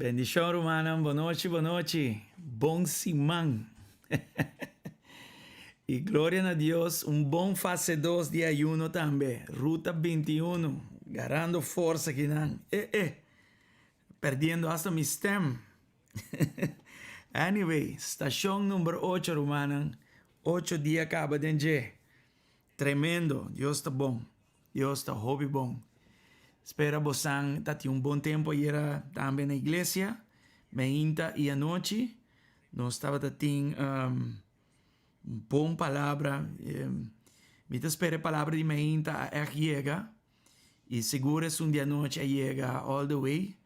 Bendición, hermana. Boa noite, boa noite. Bom Simão. Y gloria a Dios, un buen fase 2 de ayuno también. Ruta 21, ganando fuerza aquí. Perdiendo hasta mi stem. Anyway, estación número 8, hermano. 8 días acaba de llegar. Tremendo. Dios está bom. Dios está hobby bom. Espera bosan tati un buen tiempo ayer también en la iglesia. Meinta y anoche. No estaba tati bom palavra. Me espera palavra de meinta llega. E seguro es un día noche llega all the way.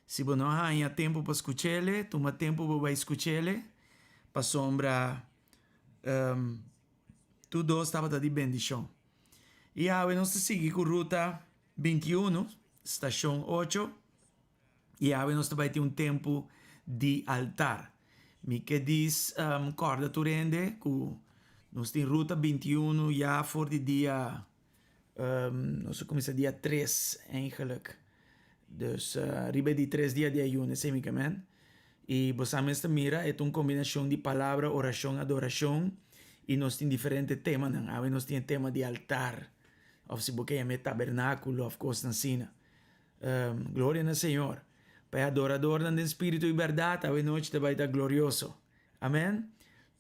Se você não há tempo para escutar-le, toma tempo para escutar-le. Para sombra, tudo estava de bendição. E agora nós seguimos com ruta 21, estação 8. E agora nós vamos ter um tempo de altar. Me que diz, corda tu rende, que nós temos ruta 21 já voor de dia, nós começamos dia 3 eigenlijk. Dus ribe de 3 dias de ayuno, semicamente. E você mesmo mira, é uma combinação de palavra, oração, adoração. E nós temos diferentes temas. Agora nós temos tema de altar. Ou se você chama tabernáculo, ou coisa assim. Glória ao Senhor. Para adorador no espírito e verdade, a noite vai estar glorioso. Amém?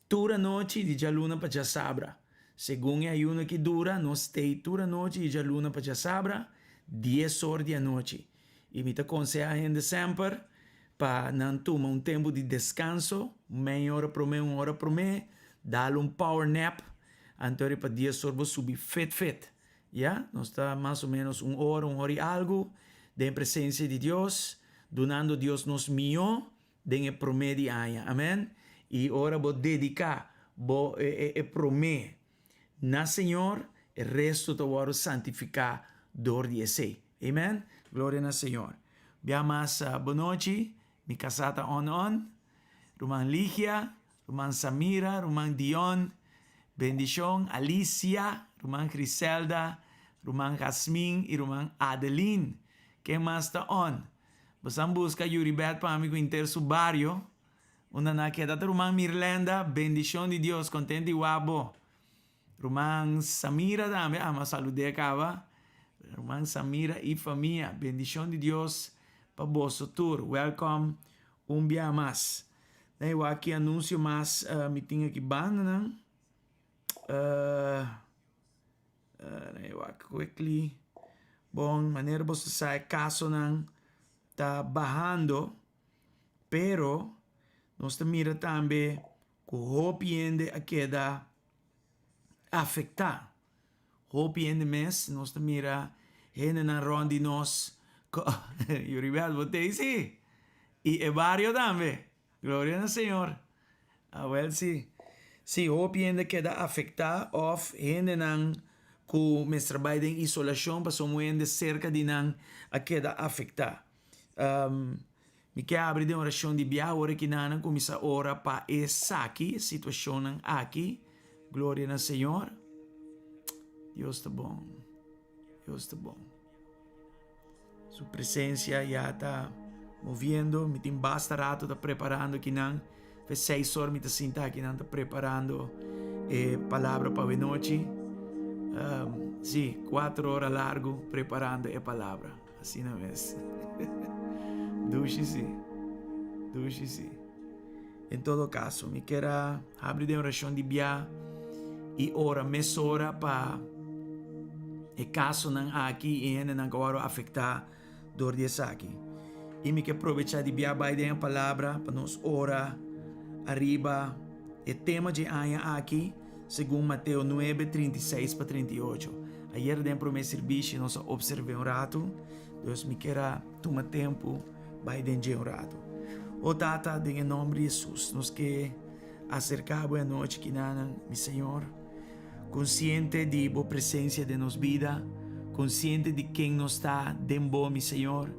Toda noite de luna para já sabra. Segundo a ayuno que dura, nós temos toda noite de luna para já sabra, 10 horas da noite. E me aconselho em dezembro para não tomar um tempo de descanso, meia hora por mês, uma hora por mês, dar power nap, então para 10 horas subir fit. Yeah? Nós está mais ou menos uma hora e algo, de presença de Deus, donando Deus nos melhor, de promedio ano. Amém? E ora vou dedicar, vou prometer na Senhor, o resto do vou santificar dor de esse. Amém? Glória ao Senhor. Biamas boa noite. Mi casata on. Rumang Ligia, Rumang Samira, Rumang Dion, bendição, Alicia, Rumang Griselda, Rumang Jasmine e Rumang Adeline. Quem mais está on? Você busca Yuribet para amigo inteiro do barrio. Una na queda Rumang Mirlanda, bendição de Deus, contente e guapo. Rumang Samira também, mas saludei acaba. Rumang Samira e família, bendição de Deus para vosso tour. Welcome um dia mais. Eu aqui anúncio mais, me tinha aqui banda, eu aqui quickly. Bom, maneira você sai caso não tá barrando, pero nós mira também que o hopiende a queda afetar. Hopi in de mes, nós mira heen na rondi nos, Yuribel, botei sim. E é barrio também. Glória ao Senhor. Well, sim. Sim, hopi in de queda afectar of heen nang ku mes trabalho em isolação para somoende cerca de nang a queda afectar. Me quer abrir de oração de bia hora que nana começa ora para essa aqui, situação aqui. Glória ao Senhor. Deus está bom. Deus está bom. Sua presença já está movendo. Me tem basta rato está preparando que não. Faz 6 horas me está sentado que não está preparando palavra para a noite. Sim, 4 horas largo preparando a palavra. Assim não é. Duche-se. Em todo caso, me quero abrir de oração de bia e ora, meia hora para e caso não aqui e não agora afetar dor de aqui. E me quero aproveitar de bia bem a palavra para nos orar arriba o tema de aia aqui, segundo Mateus 9, 36 para 38. Ayer dentro do meu serviço nós observei rato, Deus me quer tomar tempo vai dentro rato. O Tata, em nome de Jesus, nos que acercar boa noite que nana, meu Senhor, consciente de boa presença de nos vida, consciente de quem nos está dentro, meu Senhor,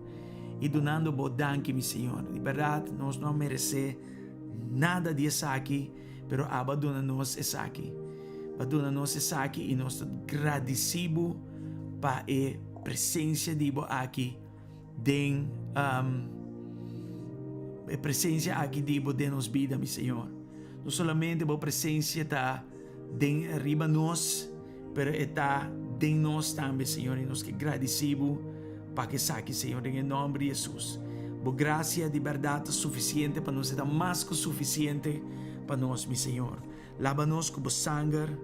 e donando boa danke, meu Senhor. De verdade, nós não merecemos nada disso aqui, pero abandona-nos isso aqui. Abandona-nos isso aqui e nós estamos agradecidos para a presença de boa aqui, a presença aqui de nos vida, meu Senhor. Não somente a presença está den arriba nós, pero está den nós também, Senhor, e nós que agradecemos para que saque, Senhor, em nome de Jesus. Boa graça de verdade suficiente para nós, é mais que suficiente para nós, meu Senhor. Lava-nos com o sangue,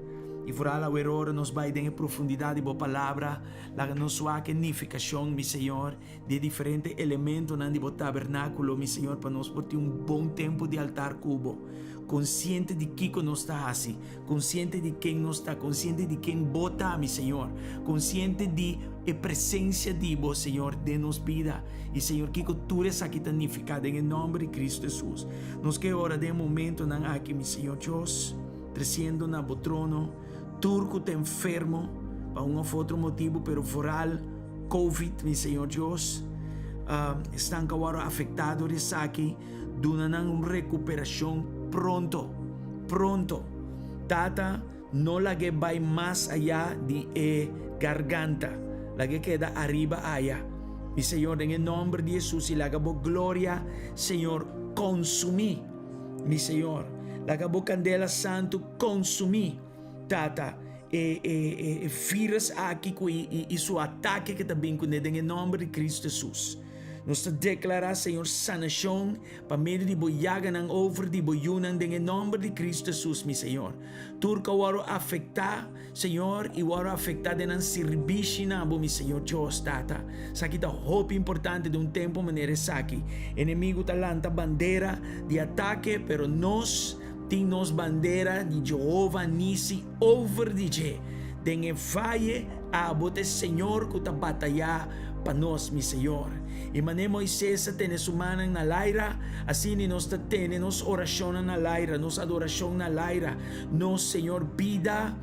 e por lá agora nos vai em profundidade de boa palavra, laga-nos sua significação, meu Senhor, de diferentes elementos na do tabernáculo, meu Senhor, para nós ter bom tempo de altar cubo. Consciente de que nós está assim, consciente de quem nós está, consciente de quem bota, meu Senhor, consciente de a presença de vós, Senhor, de nos vida. E, Senhor, que tu és aqui tanificado em nome de Cristo Jesus. Nos que ora de momento não aqui, meu Senhor Deus, trazendo na bo trono, turco te enfermo, para um ou outro motivo, pero foral, COVID, meu Senhor Deus, estão agora afetados aqui, donando uma recuperação pronto. Tata, no la que vai más allá de garganta, la que queda arriba allá. Mi Señor, en el nombre de Jesús, y la que vos gloria, Señor, consumí, mi Señor, la que vos candela santo, consumí, Tata, virus aqui e seu ataque que também com ele, em nome de Cristo Jesus. Nós declaramos, Senhor, sanação para meio de boiaga ng over de boiunan em nome de Cristo Jesus, meu Senhor. Turca waro afetar, Senhor, e waro afetar de ng serviço na bo, meu Senhor, Deus, Tata. Sa kita hope importante de tempo maneira saki. Inimigo talanta bandeira de ataque, pero nós temos bandeira de Jehovah Nisi over de je. Den valle a bote Senhor que ta batalha para nós, meu Senhor. E mané Moisés tene sumanan na laira, assim nós tene nos oração na laira, nos adoração na laira, nos Senhor vida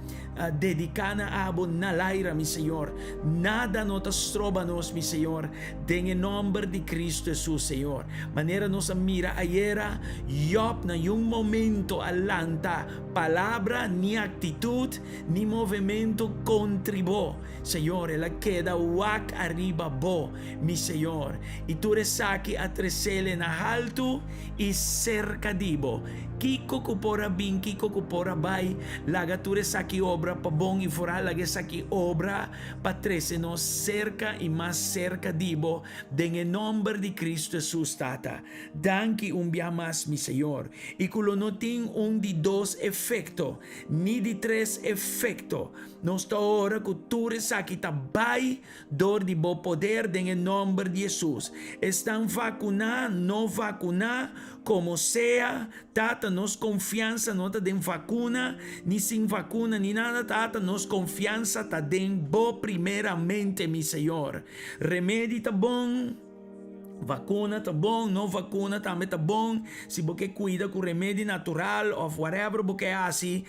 dedicada a abo na laira, meu Senhor. Nada nos troba nos, meu Senhor, em nome de Cristo Jesus, Senhor. Maneira nos mira ayer, Job na um momento alanta, palavra, ni atitude, ni movimento contribo, Senhor. Ela queda wak arriba bo, meu Senhor. E tu resaki a tresele na alto e cerca dibo. Kiko kupora bin, kiko kupora bay, laga tu resaki obra pa bom e fora laga saki obra pa trese no cerca e mais cerca dibo, em nome de Cristo Jesus, Tata. Danke dia mais, mi Senhor. E kulo no ting de dos efecto, ni de tres efecto. Nos ta ora que tu resaki tabay dor de bo poder em nome de Jesus. Estão vacuna, não vacuna, como sea, Tata, nos confiança não tá den vacuna, ni sem vacuna, ni nada, Tata, nos confiança tá den bo primeiramente, mi Senhor. Remédio tá bom, vacuna tá bom, não vacuna também tá bom. Se você cuida com remédio natural ou whatever, porque é assim,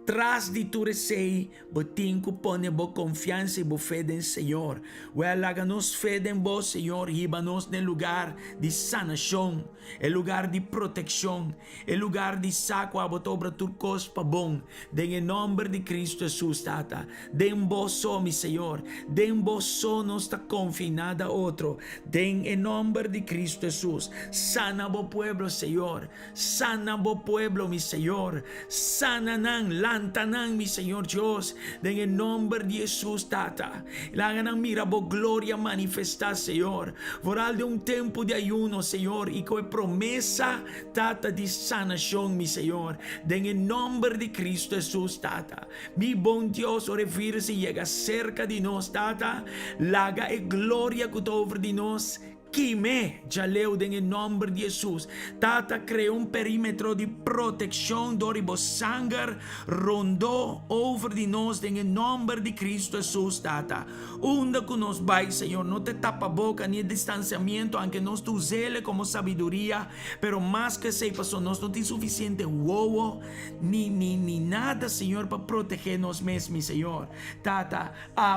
tras de tu receio, botinho pone bo confiança e bo fé em Senhor. Laga nos fé em bo, Senhor, riba-nos no lugar de sanação, el lugar de proteção, el lugar de saco a botobra turcos pa bom, em nome de Cristo Jesus, Tata. Den bo so, mi Senhor, den bo so nos ta confinada outro, den em nome de Cristo Jesus. Sana bo pueblo, Senhor, sana bo pueblo, mi Senhor, sana nang lantanan, mi Senhor Dios, en el nombre de Jesús, Tata. La ganan mira bo gloria manifestar, Senhor. Voral de tempo de ayuno, Senhor, y con promesa, Tata, de sanación, mi Senhor. En el nombre de Cristo Jesús, Tata. Mi bom Dios, ore vir si llega cerca de nos, Tata. Laga e gloria que over de nos. Quime, já leu em nome de Jesus. Tata criou perímetro de proteção do sangue rondou over de nós em nome de Cristo Jesus, Tata. Onde que nos vai, Senhor, não te tapa a boca nem distanciamento, aunque nós tu zele como sabedoria, pero mais que sepa, nós não tem suficiente wowo, ni nada, Senhor, para proteger nós mesmos, Senhor. Tata,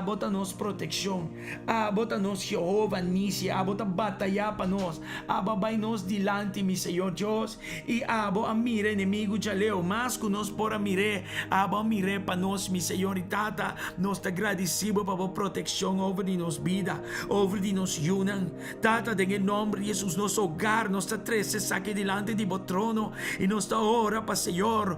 bota nos proteção, bota nos Jehovah Nisi, bota batalhar para nós. Aba vai nos dilante, mi Senhor Deus. E abo a mire inimigo já leu. Mas que nós por a mire. Aba a mire para nós, mi Senhor e Tata. Nós te agradecemos para a proteção over de nos vida. Over de nos yunan. Tata, em nome de Jesus, nosso hogar, nossa trece saque delante de bo trono. E nos da ora para Senhor.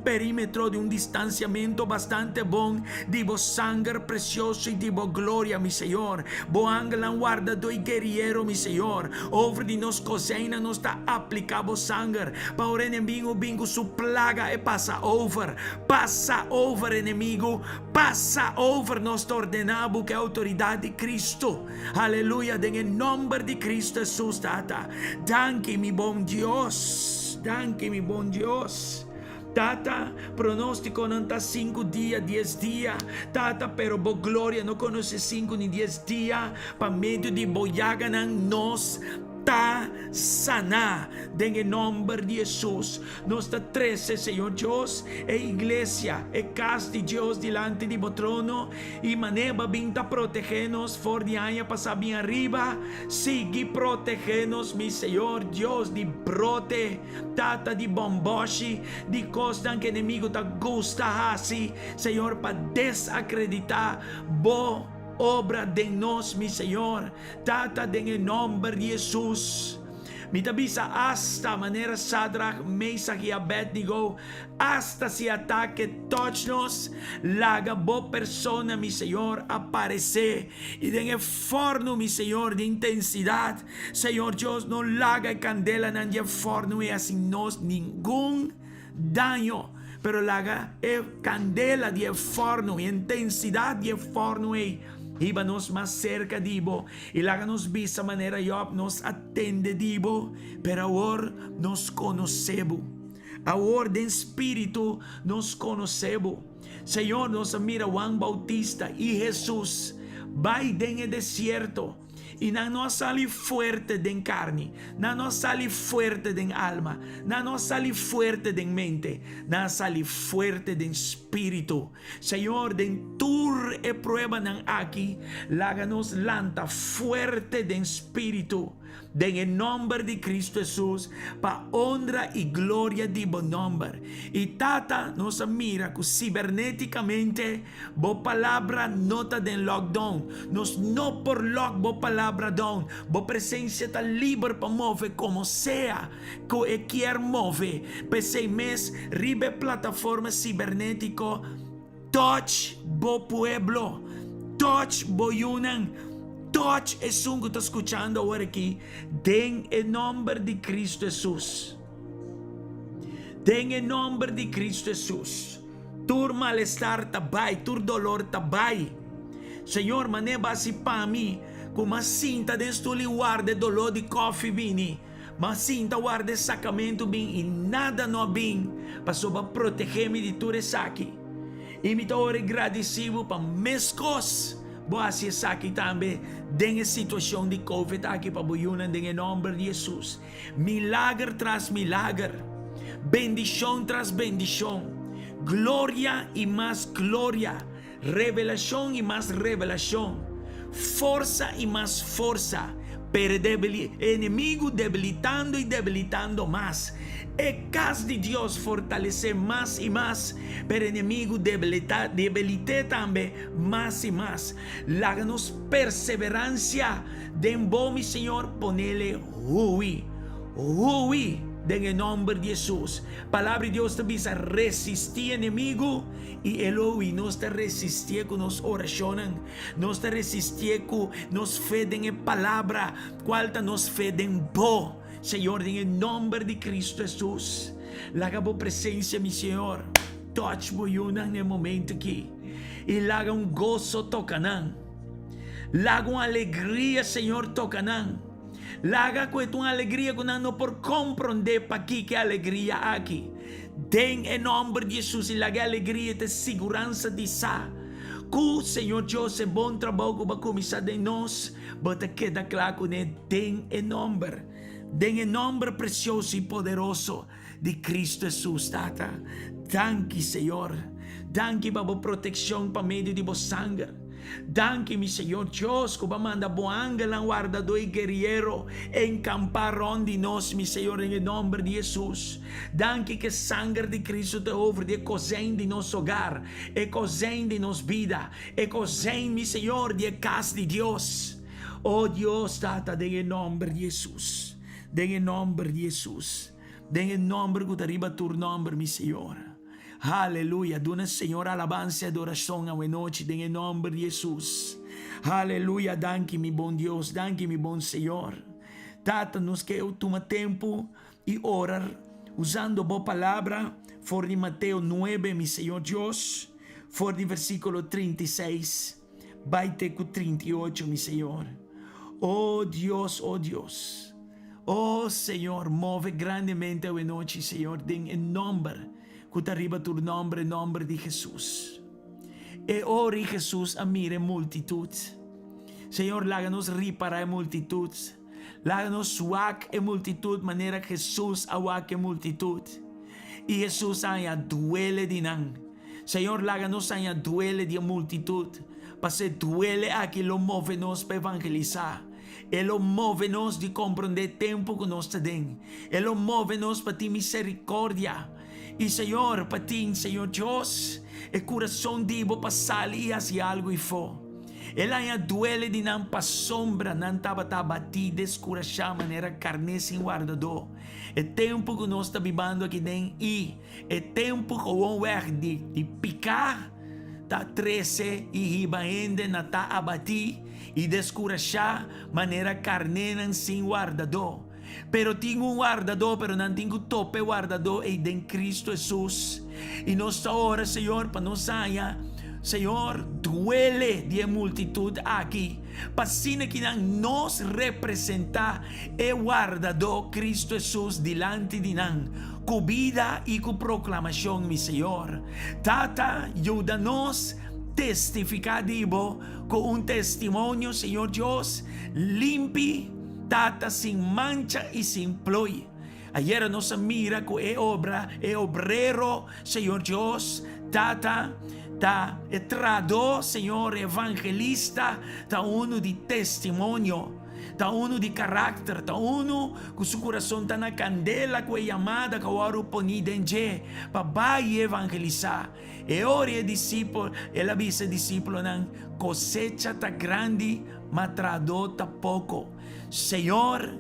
Perímetro de distanciamento bastante bom. De bo sangue precioso e de bo glória, mi Senhor. Bo ángel guarda do guerreiro, mi Senhor. Over de nos cozinha, nos está aplicado sangue. Para o inimigo, bingo, su plaga e passa over. Passa over, inimigo. Passa over, nos ordenamos que a autoridade de Cristo. Aleluia, em nome de Cristo Jesus, Tata. Danke, mi bom Deus. Danke, mi bom Deus. Tata, pronóstico não está 5 dias, 10 dias. Tata, pero bo glória não conhece 5 nem 10 dias. Para meio de boiaga não nos tá sana. Em nome de Jesus. Nos está 13, Senhor Deus. É igreja, é casa de Deus delante de bo trono. E maneba vinta proteger-nos. For de año passar bem arriba. Sigue proteger-nos, mi Senhor Deus, de brote. Tata, de bomboche. De costa que inimigo tá gosta assim. Senhor, para desacreditar. Bo obra de nós, mi Senhor. Tata, em nome de Jesus. Me tabisa hasta maneira Sadrach, Mesach e Abednego, hasta se ataque touch-nos, laga bo persona, mi Senhor, aparecer. E em forno, mi Senhor, de intensidade, Senhor Deus, não laga candela na forno e assim nos nenhum daño. Pero laga candela de forno e intensidade de forno e iba-nos mais cerca dibo e laga-nos vista maneira Job nos atende dibo, pero agora nos conhecemos. Agora de espírito nos conhecemos. Senhor, nos mira Juan Bautista e Jesus vai em deserto. E não nos sale fuerte de carne, não nos sale fuerte de alma, não nos sale fuerte de mente, não sale fuerte de espírito. Senhor, de tur e prueba nan aqui, laga-nos lanta fuerte de espírito. En nombre de Cristo Jesús, para honra y gloria de bo nombre. Y Tata nos mira que cibernéticamente bo palabra nota de lockdown. Nos no por lock bo palabra down. Bo presencia tan libre para mover como sea que quiera mover. Pese mes ribe plataforma cibernético. Touch bo pueblo. Touch bo yunan. Touch es un que está escuchando ahora aquí. Den el nombre de Cristo Jesús. Den el nombre de Cristo Jesús. Tur malestar tabay, tur dolor tabay. Señor, maneba si para mí, como cinta dentro do guarda dolor de coffee vini. Mas cinta guarda sacramento bem e nada não bem. Passou para proteger-me de tudo isso aqui. E me estou agradecido para mescos. Boa se aqui também, dengue situação de COVID aqui para buyunan, em nome de Jesus. Milagre tras milagre, bendição tras bendição, glória e mais glória, revelação e mais revelação, força e mais força, inimigo debilitando e debilitando mais. É caso de Deus fortalecer mais e mais, pero inimigo debilite também mais e mais. Láganos perseverancia, den bom, mi Senhor, ponele hui, em nome de Jesus. Palavra de Deus te diz resistir inimigo e Elohim nos te resistir com nos oraciones, nos te resistir com nos fe en palavra, qual te nos fe en bo. Senhor, em nome de Cristo Jesus, laga bo presença, mi Senhor, touch bo yunan no momento aqui, e laga gozo tocanan, laga alegria, Senhor, tocanan, laga com uma alegria que não por compreender para aqui que alegria aqui, den em nome de Jesus, e laga alegria de segurança de sa. Que Senhor Deus é bom trabalho para começar de nós, bota queda claro né, den em nome. Den el nombre precioso y poderoso de Cristo Jesús, Tata. Danke, Señor. Danke para protección para medio de vos sangre. Danke, mi Señor Dios, que manda ángel guardador y guerrero encampar de nos, mi Señor, en el nombre de Jesús. Danke que sangre de Cristo te ofre de cozen de nuestro hogar, e cozen de nos vida, e cozen, mi Señor, de casa de Dios. Oh Dios, Tata, en el nombre de Jesús, en el nombre de Jesús, en el nombre que te arriba tu nombre, mi Señor. Aleluya, dona Señor alabanza y adoración a noche en el nombre de Jesús. Aleluya, danke mi buen Dios, danke mi buen Señor. Tata, nos que eu toma tempo y orar usando boa palabra, for de Mateo 9, mi Señor Dios, for de versículo 36, baite con 38, mi Señor. Oh Dios, oh Dios. Oh Señor, move grandemente a noche, Señor, en el nombre que te arriba tu nombre, nombre de Jesús. E ora Jesús a mire multitud. Señor, láganos reparar multitud. Láganos suac en multitud, manera Jesús aguaque multitud. Y Jesús haya duele de nan. Señor, láganos haya duele de multitud. Pase duele a que lo movenos para evangelizar. Él lo movenos de comprender tiempo que nos te den. Él lo movenos para ti misericordia. Y Señor, para ti, Señor Dios, el corazón divo para salir hacia algo y fue. Él haya duele de nan pa sombra, nan tabata bati, descurachar manera carne sin guardador. El tiempo que nos está vivando aquí den y el tiempo que vamos a ver de picar, ta 13 y iba ende na ta abati y descurachar manera carne nan sin guardador. Pero tengo un guardador, pero no tengo tope guardador en Cristo Jesús. Y nos ahora, Señor, para nos haya, Señor, duele de multitud aquí. Para que nos representa el guardador Cristo Jesús delante de nan. Con vida y con proclamación, mi Señor. Tata, ayúdanos testificar divo con un testimonio, Señor Dios, limpio, Tata, sin mancha y sin ploy. Ayer nos mira con obra, obrero, Señor Dios, Tata, ta trado, Señor, evangelista, ta uno de testimonio, ta uno de carácter, ta uno con su corazón tan a candela, con llamada que ahora poni denje, para vai evangelizar. E ora el discípulo, el avisa discípulo, nan cosecha ta grande, matrado ta poco. Señor,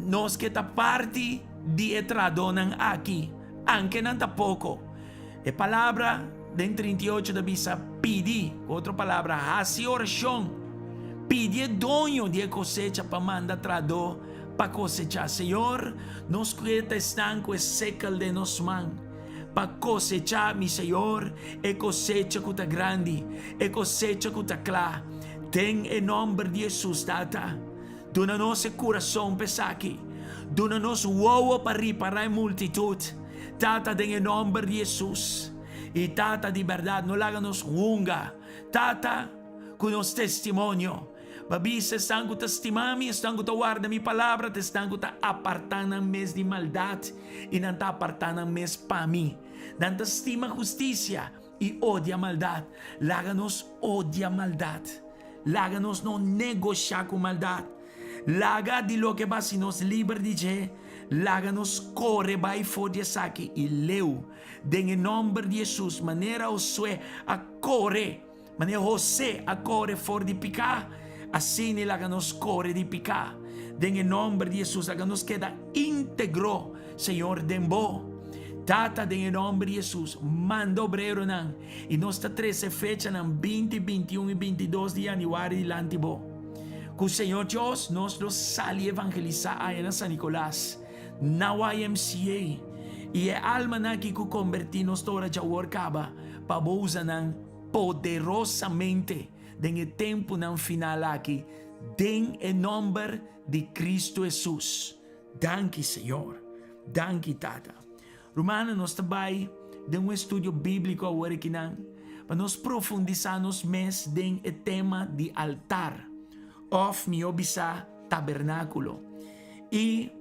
nos que ta parte de tradonan aquí, aunque não ta poco. E palavra de 38 da bisa pedi, outra palavra, hace oração, pedi dono de cosecha para manda trador para cosechar. Senhor, nos que están com seca de nos man, para cosechar, mi Senhor, e cosecha que ta grande, e cosecha que ta clara. Tem em nome de Jesus, Tata. Dona-nos o coração pesaki. Dona-nos uovo para reparar multitud. Tata, em nome de Jesus. E Tata, de verdade, não láganos hunga. Tata, com nosso testemunho. Babi, se estão com testimami, estão com guarda minha palavra, estão com apartando mes de maldade e não está apartando mes para mim. Não estima justiça e odia maldade. Láganos odia maldade. Láganos não negociar com maldade. Laga de lo que va si nos liber de láganos corre by for de saque y leu den en nombre de Jesús manera Josué a corre manera José a corre for de picar así ni láganos corre de picar den en nombre de Jesús láganos queda íntegro Señor dembo Tata den en nombre de Jesús manda obrero nan y nos está 13 fecha nan 20, 21 y 22 de januario delante bo que o Senhor Deus nos sale evangelizar aí na San Nicolás, na YMCA, e é alma na que convertimos toda a workaba para usar poderosamente em tempo na final aqui, em nome de Cristo Jesus. Danke, Senhor. Danke, Tata. Romana, nós também de estudo bíblico agora que não, para nos profundizarmos mais em tema de altar. Of mi obisa tabernáculo. E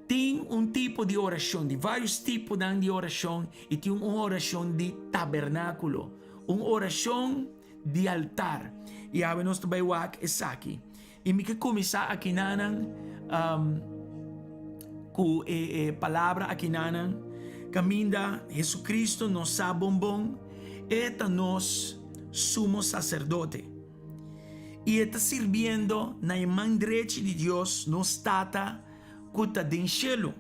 tem tipo de oração, de vários tipos de oração, e tem uma oração de tabernáculo. Uma oração de altar. E awe nos tabay wak esaki. E mi que kumisa akinanan ku palavra akinanan caminda Jesucristo nos sabombong eta nos sumo sacerdote. E está sirviendo na mão direita de Deus nos tata kuta den cielo.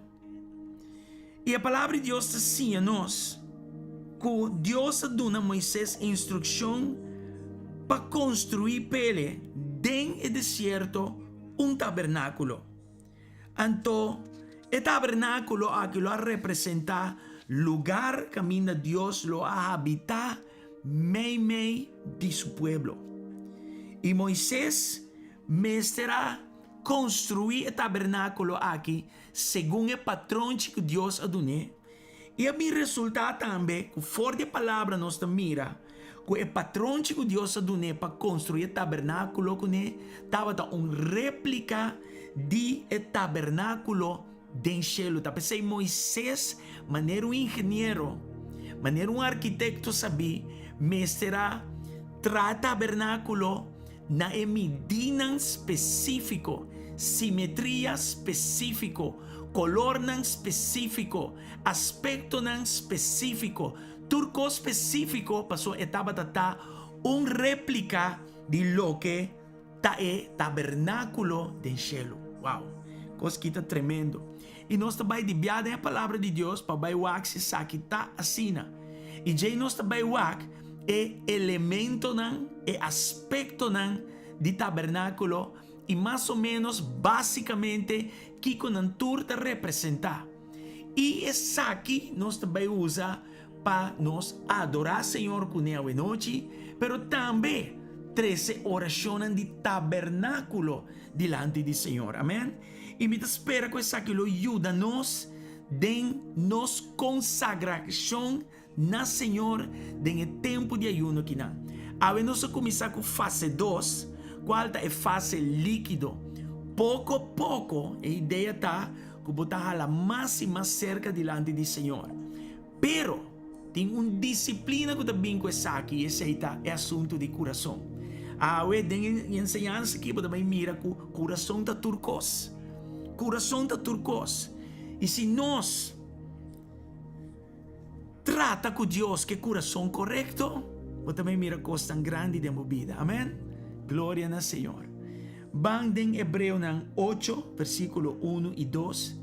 E a palavra de Deus está assim a nós que Deus dá a Moisés instrução para construir pele den el deserto tabernáculo. Então, o tabernáculo aqui lo representa lugar que Dios lo ha habitar meio de su pueblo. E Moisés mestra construir o tabernáculo aqui segundo o patrão que Deus adonou. E a mim resulta também que forte palavra nos mira que o patrão que Deus adonou para construir o tabernáculo estava réplica de tabernáculo den cielo. Tá pensei Moisés, maneira um engenheiro, maneira um arquiteto sabia, mestra tabernáculo na medida específico, simetria específico, color específico, aspecto específico, turco específico, passou etapa réplica de lo que tabernáculo den cielo. Wow, coisa tremendo. E nós também de biada a palavra de Deus para baiwak se sakita asina. E já nós também wak elemento aspecto de tabernáculo e mais ou menos basicamente que com a turta representar. E essa aqui nós também usa para nos adorar Senhor com a noite, pero também 13 orações de tabernáculo delante do Senhor. Amém? E me espera que isso aqui lo ajuda nos den nos consagração na Senhor den tempo de ayuno que não. Agora nós começar com fase 2, qual é a fase líquido. Pouco a pouco, a ideia está que botar a mais e mais cerca delante do Senhor. Pero tem uma disciplina que também com essa aqui, esse é assunto de coração. Agora tem ensinança aqui, você também mira que o coração está turcos. Coração está turcos. E se nós trata com Deus que coração correto, você também mira coisas tão grandes da vida. Amém? Glória ao Senhor. Vamos em Hebreu 8, versículo 1 e 2.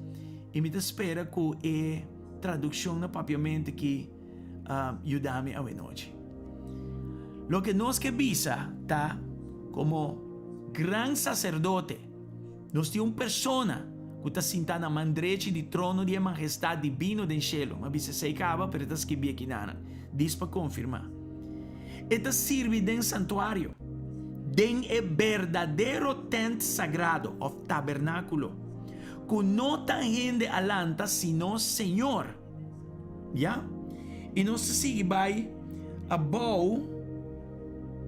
E me espera com a tradução na papiamento que ajuda-me a noite. Lo que nos que visa, tá? Como gran sacerdote, nós temos uma persona que está sentada na mão direita do trono de majestade divino do cielo. Mas se se acaba, pero está escrito aqui nada. Diz para confirmar. Esta sirve de santuário, de verdadeiro tent sagrado, o tabernáculo, que não está gente alanta, sino Senhor. Já? E nós sigue vai above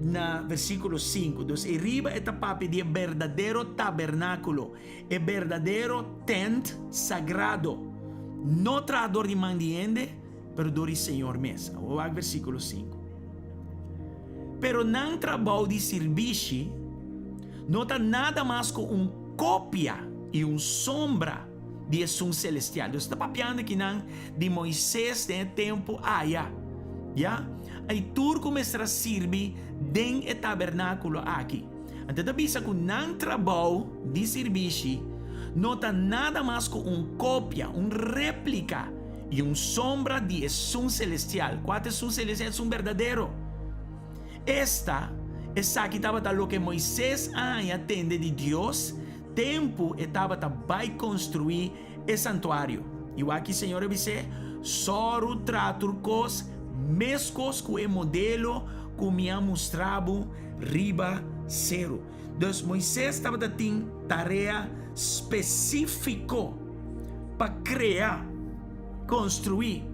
na versículo 5. Então, arriba esta papi de verdadeiro tabernáculo, é verdadeiro tent sagrado. Não trador de mandiende, pero do Senhor mesmo. O versículo 5. Pero não trabalho de serviço, não está nada mais com cópia e sombra de Jesus celestial. Então, está papiando aqui de Moisés de tempo já. Aí tudo começa a servir dentro do tabernáculo aqui. Então, bisa que não trabalho de serviço, não está nada mais com cópia, réplica e sombra de Jesus celestial. Qual é Jesus celestial? É verdadeiro. Essa aqui estava o que Moisés atende de Deus. Tempo estava para construir o santuário. E aqui, Senhor, disse: só traturcos mescos com o modelo que me ha mostrado riba zero. Então, Moisés estava tendo tarefa específica para criar, construir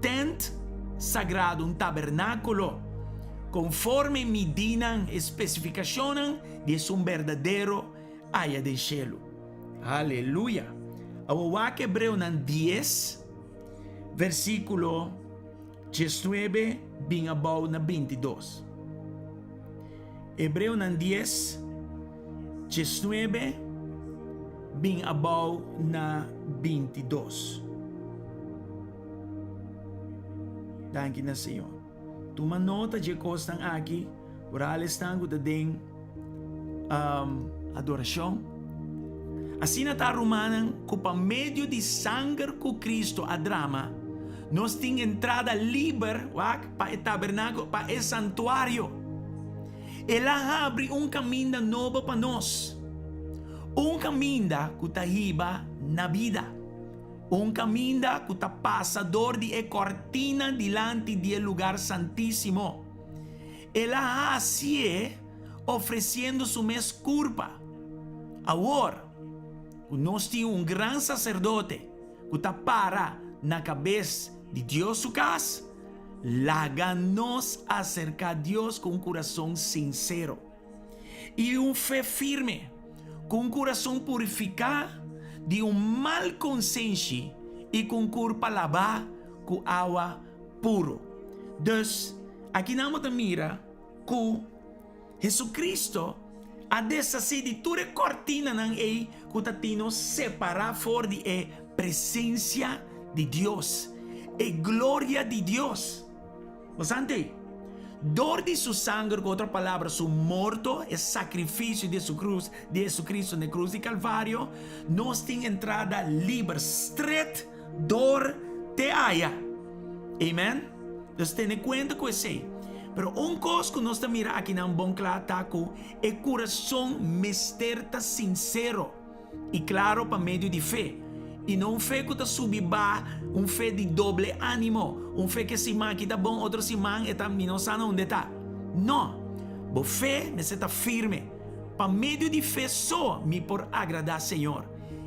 tent sagrado, tabernáculo, conforme medida especificação de verdadeiro área de cielo. Aleluia. Agora, Hebreu 10, versículo 19, bem abaixo na 22. Hebreo ng 10, 19, bin abaw na 22. Danke na Senhor. Tumanota de costang aqui, orales tango da ding adorasyon. Assim na tarumanan, ko pa medio de sangue ko Cristo a drama, nos ting entrada liber, pa e tabernáculo, pa e santuário. Ela abre caminho novo para nós. Caminho que ta hiba na vida. Caminho que ta pasador de cortina dilante de lugar santíssimo. Ela assim oferecendo su mes culpa. Agora, nós temos grande sacerdote que ta para na cabeça de Deus su casa. Láganos acerca a Deus com coração sincero e fé firme, com coração purificado de mal consciência e com corpo lavar com água puro. Dus, aqui não mira que Jesucristo a dessa de toda cortina não é que tatino separar fora de presença de Deus e glória de Deus. Bastante. Dor de su sangue, com outra palavra, su morto, é sacrifício de su cruz, de Jesucristo na cruz de Calvário, nós tem entrada livre, straight, dor te haya. Amen? Então, tenha conta com isso. Pero coisa que nós estamos mirando aqui na bom claro é coração mesterta sincero e claro para meio de fé. E não fé que está subir fé de doble ânimo, fé que se man que está bom, outro se man e também não sabe onde está. Não, a fé necessita firme. Para meio de fé só me por agradar Senhor.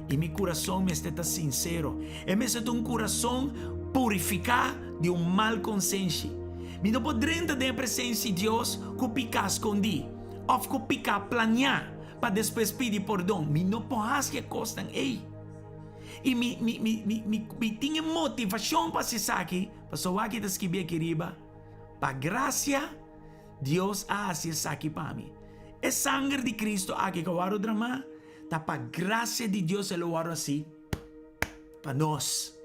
E meu coração me está sincero. E me está coração purificado de mal consciência. Me não pode renta da presença de Deus que picar escondido, ou que picar planear para depois pedir perdão. Me não pode que costam e me tinha motivação para se aqui, para só aqui das que bem queriba, para graça Deus hace aqui para mim. É sangue de Cristo aqui que eu aro drama, tá para graça de Deus eu aro assim para nós.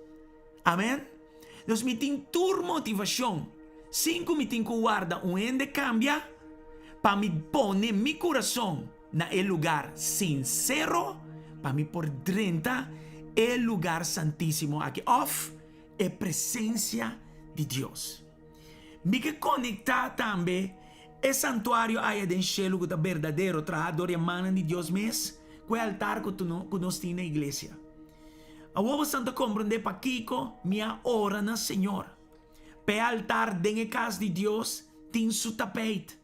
Amém? Nós me tem tur motivação, 5 me tem que guarda ende cambia para me pôr meu coração na lugar sincero, para me por dentro el lugar santíssimo aqui off é presença de Deus. Me que conectar também é santuário aí do cielo que é verdadeiro, traidor e mana de Deus mesmo, com o altar que nós temos na igreja. A vou santo compreender para Kiko minha hora na Senhor. Pe altar dentro da casa de Deus tem su tapete.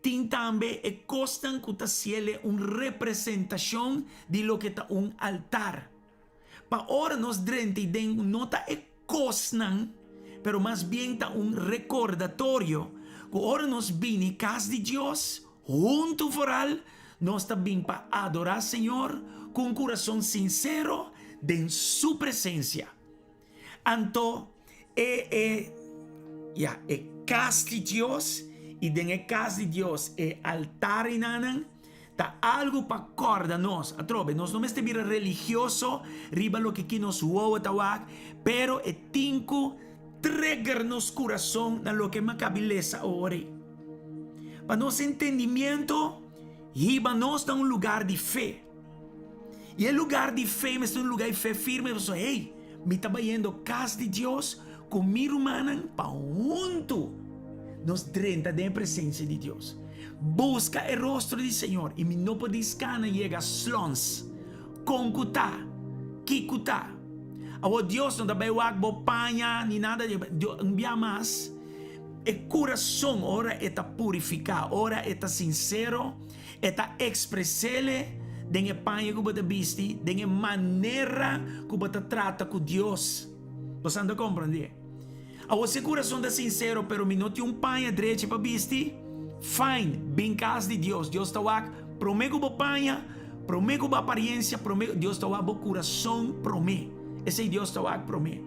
Tem também e costan que está cielo representação de lo que está altar. Para ora nos drente den nota e cosnan, pero más bien ta recordatório que ora nos vini casa de Deus, junto foral, nos está bien para adorar Senhor com coração sincero de su presencia. Anto casa de Deus e den casa de Deus altar inanan, tá algo para acordar nós. Atrobe, nós não estamos religioso, riba lo que aqui nos uou tawag, pero é tinco trigger nos coração na lo que macabileza ore. Para nosso entendimento, riba nós da lugar de fé. E o lugar de fé, mas é lugar de fé firme, eu sou, hey, me está indo casa de Deus, com mi humana, para junto, nos drenta da presença de Deus. Busca o rosto do Senhor e me não pode escana chega slons, concuta, kikuta. O Deus não dá bem o agbo panha ni nada de envia mais. O coração ora está purificado, ora está sincero, está expressele den panha que você viste, den maneira que você trata com Deus. Você não compreende? O seu coração está sincero, pero me não tem panha direito para viste. Fine, bem casa de Deus. Deus está lá, promete que panha, promete que aparência, promete Deus está lá, coração promete. Esse Deus está lá, promete.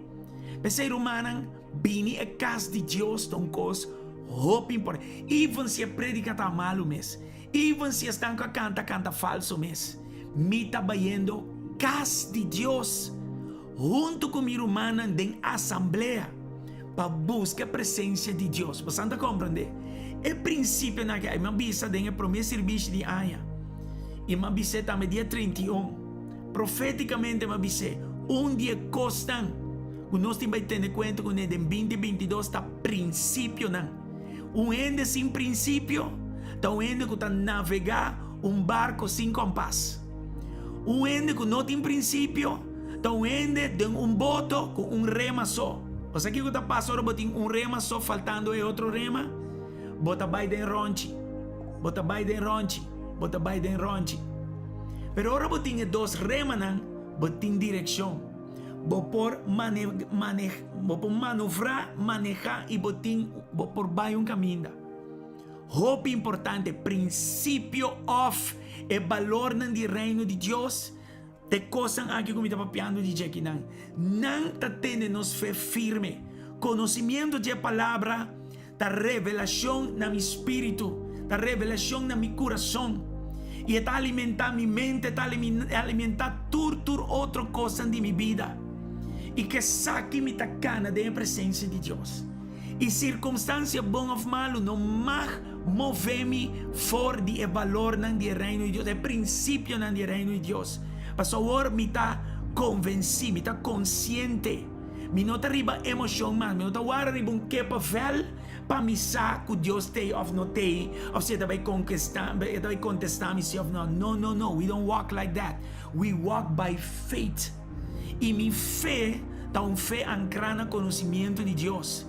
Mas ser humano, bem a casa de Deus, tão coisa Hope importante. Even se predica tá malo mes. Even se estão canta falso mes. Me tá bayendo casa de Deus. Junto com minha irmã em assembleia. Para buscar a presença de Deus. Você está compreendendo? É princípio na que eu avisa de primeiro serviço de Aya. E eu avisa também dia 31. Profeticamente eu avisa. Dia costan. Nós temos que ter conta com ele em 2022 está princípio não. Ende sem princípio, está ende que está navegar barco sem compás. Ende que não tem princípio, está ende de boto com rema só. Você que está passando, tem rema só, faltando é outro rema, bota Biden ronchi, bota Biden ronchi, bota Biden ronchi. Pero agora tem dois remas, botem direção. Vou por manobrar, manejar e vou por baixo caminho. Hope importante, princípio of e valor do reino de Deus. Te coisas aqui como está papiando de Jackie não está tendo nos fé firme. Conhecimento de palavra, da revelação na meu espírito, da revelação na meu coração. E está alimentando minha mente, está alimentando tudo outra coisa de minha vida. E que saque me tacana da presença de Deus. E circunstância bom ou malo não mag move-me fora de valor do reino de Deus, de princípio do reino de Deus. Mas agora me está convencido, me está consciente. Me não está arriba emoção mais, me não está arriba papel para me saber que Deus tem ou não tem, ou se ele vai contestar-me se ou não. No, we don't walk like that. We walk by faith. E minha fé está fé ancrada no conhecimento de Deus.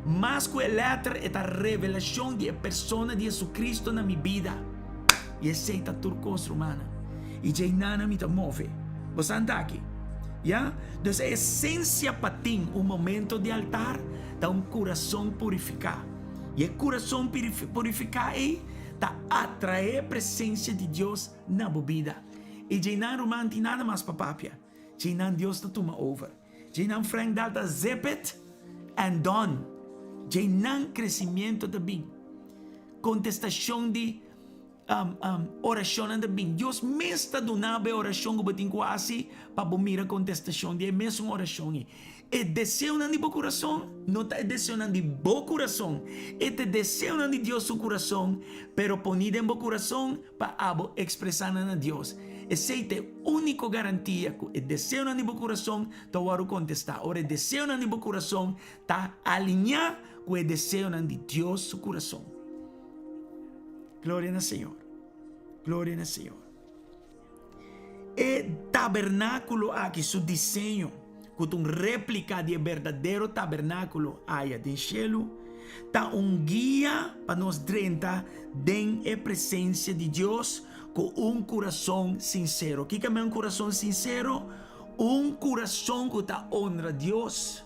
Mas que a letra é a revelação de persona de Jesus Cristo na minha vida. E essa é a turcosa romana. E já nada me move. Você está aqui? Yeah? Então a essência para ti, momento de altar, dá coração purificado. E o coração purificado aí, está atrair a presença de Deus na vida. E já não romano tem nada mais para papia. Já Deus está toma over. Já não Frank Dalta zepet and done. Já não crescimento também. Contestação de oração também. Deus me está dando a oração que você quase para mira contestação de mesma oração. E desejo não de bom coração, não está desejo não de bom coração. E te desejo não de Deus seu coração, pero ponida em bom coração para expressar a Deus. Essa é a única garantia que o desejo não de bom coração está a contestar. Ora, o desejo não de bom coração está alinhado com o desejo não de Deus seu coração. Glória ao Senhor. Glória ao Senhor. E tabernáculo aqui, seu desenho, com réplica de verdadeiro tabernáculo aí do céu, está guia para nós drenta den a presença de Deus com coração sincero. O que é um coração sincero? Coração que está honra a Deus.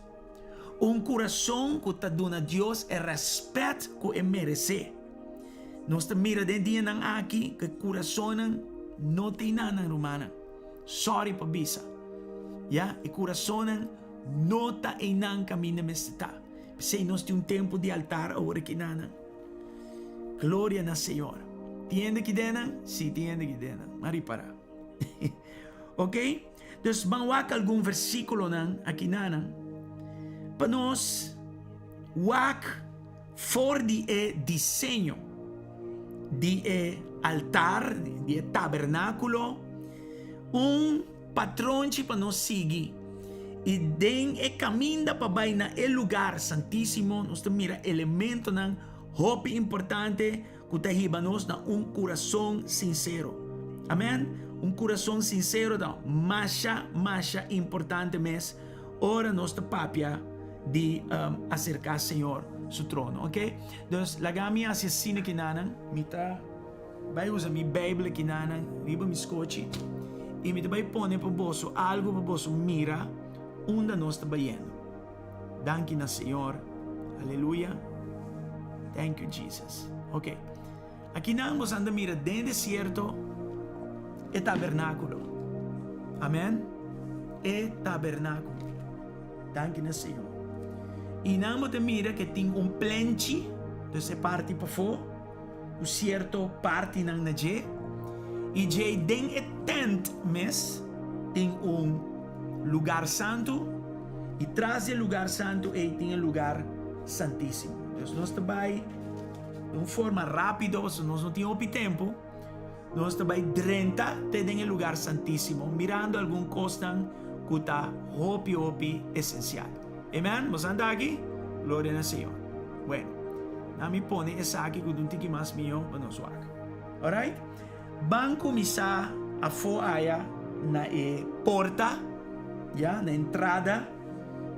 Coração que está dando a Deus o respeito que ele merece. Nós mira dentro de aqui que coração não tem nada romana. Sorry para bisa. Ya, e coração não está em nang caminho meseta. Se nós temos tempo de altar agora que nana. Glória na Senhor. Tiende que dena? Sim, tiende que dena. Mari para. Ok? Então, vamos a algum versículo aqui nana. Para nós, wak for de desenho de altar, de tabernáculo, patrão para nós seguir. E den e caminho para vai na el lugar santíssimo, nós mira elemento ng hope importante que está hiba nós na coração sincero. Amém? Coração sincero da masha importante mes. Ora nós papia de acercar Senhor su trono, ok? Então, lagami assassino que nanan, mita vai usar minha Bíblia que nanan, riba mi scotch, e mita vai pôr para bolso algo para bolso mira onde nós está indo. Danke na Senhor, aleluia, thank you Jesus, ok? Aqui nanan nós anda mira dentro deserto e tabernáculo, amém? E tabernáculo, danke na Senhor. E não te mira que tem plenty, Entonces parte pa fo, o cierto parte ng nadje, e jay den e tent mes, tem lugar santo, e tras do lugar santo, tem lugar santíssimo. Então nós também, de uma forma rápida, nós não temos tempo, nós também 30 tem o lugar santíssimo, mirando algum coisa que está hopi essencial. Amém? Vamos andar aqui? Glória ao Senhor. Bueno, nami pone essa aqui com um tiki mais milhão para nós aqui. Alright? Vamos começar a foaya na porta, ya, na entrada,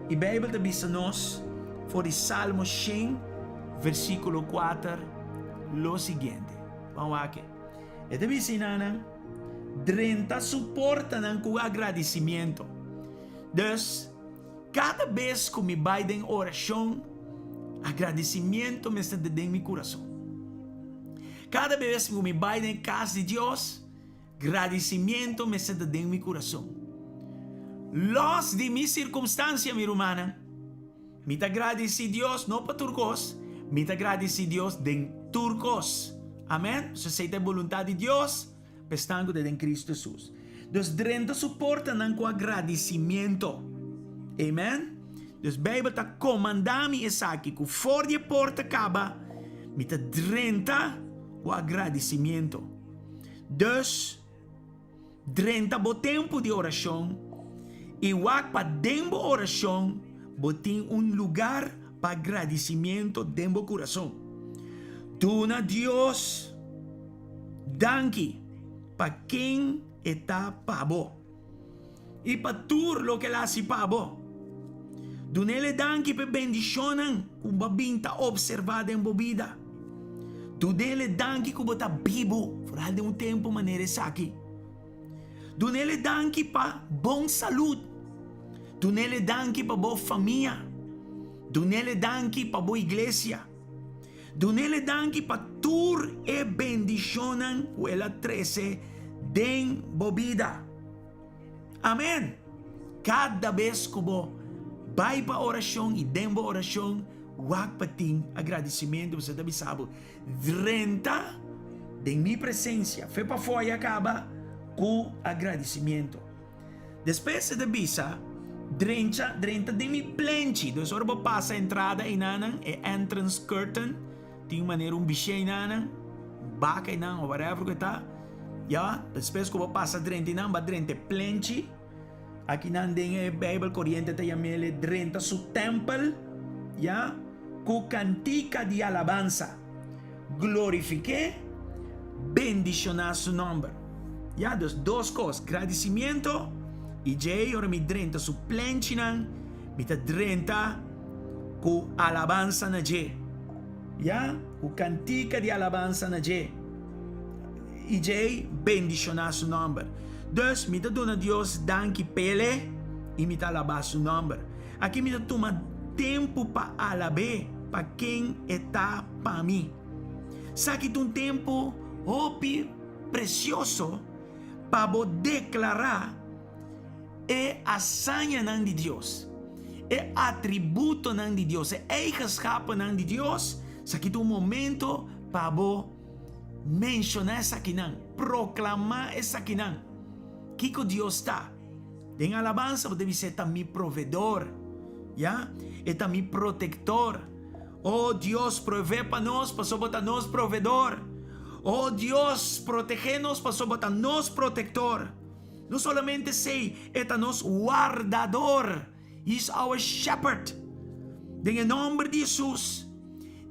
e a Bíblia te bisa nós, for Salmo 100, versículo 4, lo seguinte. Vamos aqui. E te bisa nanang, 30 suporta ng com agradecimento. Dus, cada vez que me vai em oração, agradecimento me está dentro meu coração. Cada vez que me vai em casa de Deus, agradecimento me está dentro meu coração. Los de minha circunstância, minha irmã, me te agradeci Deus não para turcos, me te agradeci Deus de turcos. Amém? Se aceita a vontade de Deus, estando em Cristo Jesus. Dos 30 suportam com agradecimento. Amém? Dus Bijbel está comandando essa aqui que fora de porta acaba, me te 30 com agradecimento. Dus 30 bo tempo de oração e wak pa dentro oração botin lugar para agradecimento dentro do coração. Tu na Deus danke para quem está pabo e para tur lo que la si pabo. Dunele danke per bendicionan kung babinta observada em bobida. Dunele danke kung bota bibo foral de tempo maneira saki. Dunele danke pa bom saúde. Dunele danke pa boa família. Dunele danke pa boa igreja. Dunele danke pa tur e bendicionan o ela 13 den bobida. Amém. Cada vez que bo vai para oração e dentro da oração, wag pating agradecimento, você deve saber, 30 de minha presença, foi para fora e acaba com agradecimento. Depois de bisa, 30 de minha plenche, então agora passa a entrada e nanan, e entrance curtain, tem maneira biche e nanan, baca e nanan, ou whatever que tá, ja, depois que passa 30 e nanan, ba 30 plenche. Aqui nandeng a Bible corriente te llamele 30 su temple, ya, cu cantica de alabanza. Glorifique, bendicionar su nombre. Ya, dos cosas, agradecimiento y jay ahora mi 30 su plenchinan, mi 30 cu alabanza na je. Ya, cu cantica de alabanza na je. Y jay bendicionar su nombre. Dus, mita dona Deus danke pele e mita alabar su nombre. Aqui mita toma tempo para alabar para quem está para mim. Sabe que um tempo hopi precioso para declarar é a sanha de Deus, é atributo de Deus, é eigenschap de Deus. Sabe que um momento para mencionar essa aqui, proclamar essa aqui. Kiko Dios está. En alabanza debe ser mi proveedor. ¿Ya? Está mi protector. Oh Dios, provee para nos, pasó para nos proveedor. Oh Dios, protegenos, pasó para nos protector. No solamente sei, está nos guardador. He's our shepherd. En el nombre de Jesús.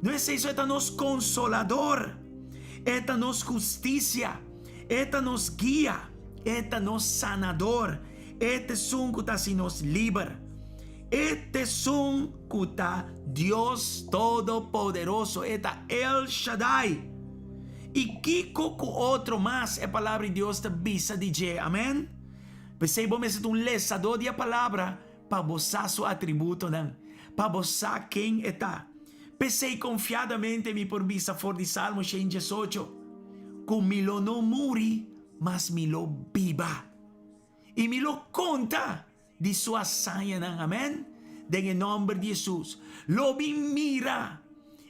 No es eso, está nos consolador. Está nos justicia. Está nos guía. Este nos sanador. Este es un que está nos libre. Este es un que está Dios Todopoderoso. Este El Shaddai. Y Kiko otro más. La palabra de Dios te visa DJ. Amén. Pensei bom ser un lesador de la palabra para gozar su atributo. Para gozar quien está. Pensei confiadamente mi por vista for de Salmo 118. Con mi lo no muri. Mas me lo viva e me lo conta de sua hazaña, amén, en el nombre de Jesús. Lo vi mira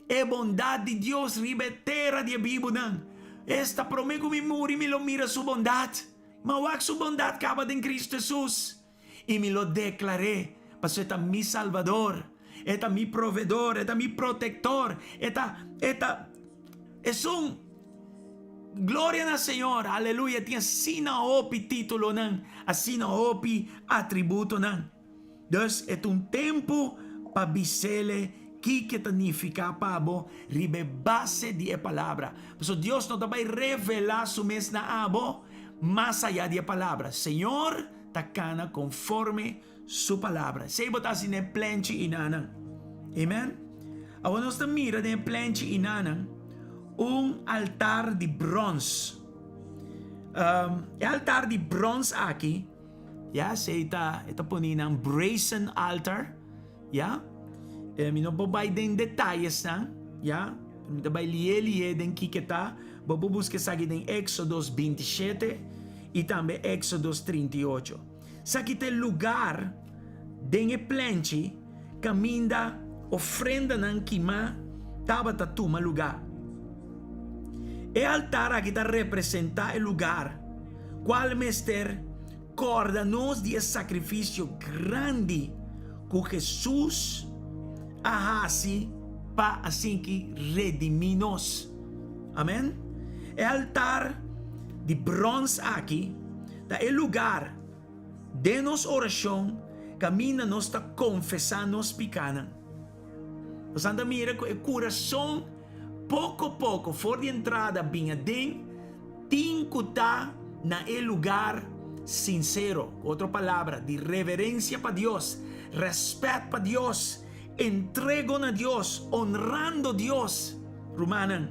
E bondad de Dios ribetera de vivo nang. Esta promego mi muri mi lo mira su bondad. Mawak su bondad kaba din Cristo Jesus. Y me lo declaré. Paso eta mi salvador. Eta mi proveedor. Eta mi protector. Eta es un gloria na Señor. Aleluya. Tiene sina opi título nang. Asina opi atributo nang. Dus et un tempo pa bisele que significa pabo ribe base de palabra. Por Dios no te va a revelar su mes na abo más allá de palabra. Señor, takana conforme su palabra. Se botas in plenchi inanan. Amen. Ahora nos mira de plenchi inanan un altar de bronce. El altar de bronze aquí, ya se está poniendo brazen altar, ya. Mi no babay den detalles na, ya. Mi tabay liye den kiketa, babu busque sagi den Éxodos 27 y también Éxodos 38. Sakite lugar den e plenchi caminda ofrenda nan kima tabata tuma lugar. El altar aquí representa el lugar cual mester cordanos de sacrificio grande que Jesús así pa assim que rediminos. Amén. El altar de bronce aquí da el lugar de nos oración camina nos está confesando nos picana. Nos anda mira que el corazón pouco a pouco for de entrada binha den tincuta na el lugar sincero. Otra palabra de reverencia para Dios, respeto para Dios, entrego a Dios, honrando a Dios. Romanan.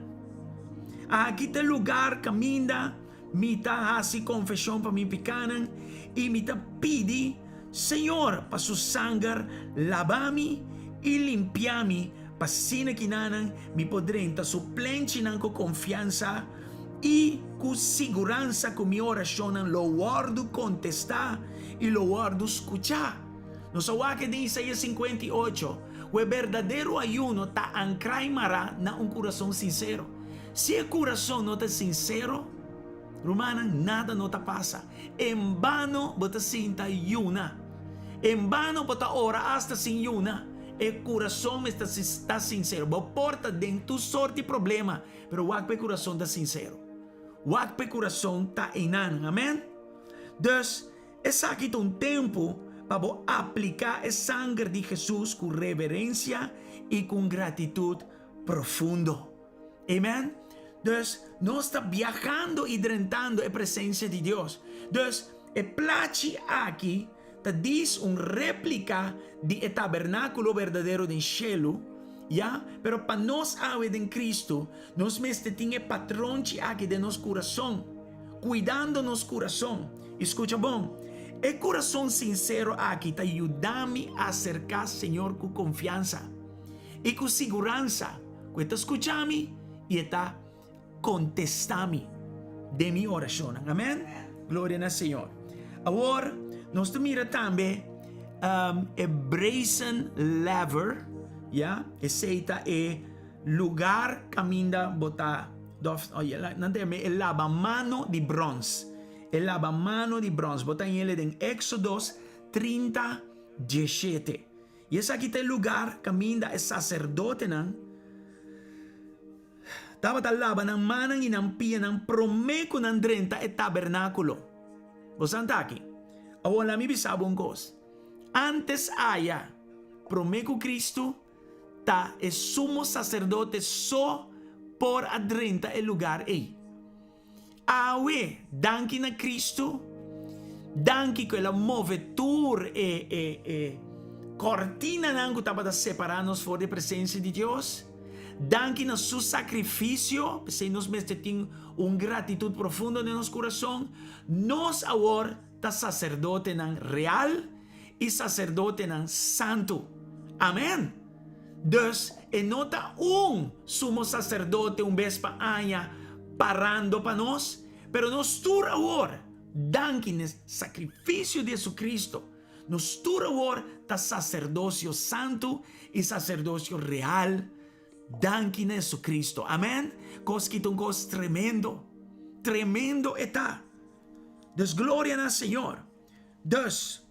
Aquí este lugar camina, mita hace confesión para mi picanan y mita pidi, Señor, para su sangre, lavami y limpiami, para sina kinanan, mi podrenta suplente nan con confianza y con seguranza con mi oración lo guardo contestar y lo guardo escuchar. Nos awake de Isaías 58, o verdadero ayuno ta ancraimará na un corazón sincero. Si el corazón no está sincero, Romana, nada no te pasa. En vano bota sinta yuna. En vano bota ora hasta sin yuna. El corazón está sincero. Bo porta den tu sorte y problema, pero wakpe corazón está sincero. Wakpe corazón está enan. Amén. Dus, es aquí un tiempo para aplicar el sangre de Jesús con reverencia y con gratitud profundo. Amén. Dus, no está viajando y drenando la presencia de Dios. Dus, el plachi aquí te dice una réplica del tabernáculo verdadero del cielo, ya, pero para nos ave en Cristo, nos meste tiene patrón aquí de nos corazón, cuidando nos corazón. Escucha bom, el corazón sincero aquí te ayuda a acercar Señor con confianza y con seguranza, que te escuchami y está contestami de mi oración. Amén. Gloria al Señor. Ahora, nos mira también el brazen laver, ya, ese es lugar camina bota, el lavamano de bronce, el lavamano de bronce, bota en él en Éxodos 37. Y es aquí el lugar camina el sacerdote, dapat alaban ng manang inampian ng promeko ng drenta et tabernakulo. Bosanta aquí. Awala mi bisabong kos. Antes haya promeko Cristo ta es sumo sacerdote so por adrenta el lugar Awe, danki na Cristo, danki ko la movetur cortina nango tapada separarnos for de presencia de Dios. Danke na su sacrificio, se nos mestetin un gratitud profunda en nuestro corazón, nos ahora ta sacerdote nan real y sacerdote nan santo. Amén. Dus, enota un sumo sacerdote un vez pa año parando pa nos, pero nos tur ahora, danke na sacrificio de Jesucristo, nos tur ahora ta sacerdocio santo y sacerdocio real, Danke na Jesu Cristo. Amen? Kos kitong kos tremendo. Tremendo está. Dus gloria na Señor. Dus,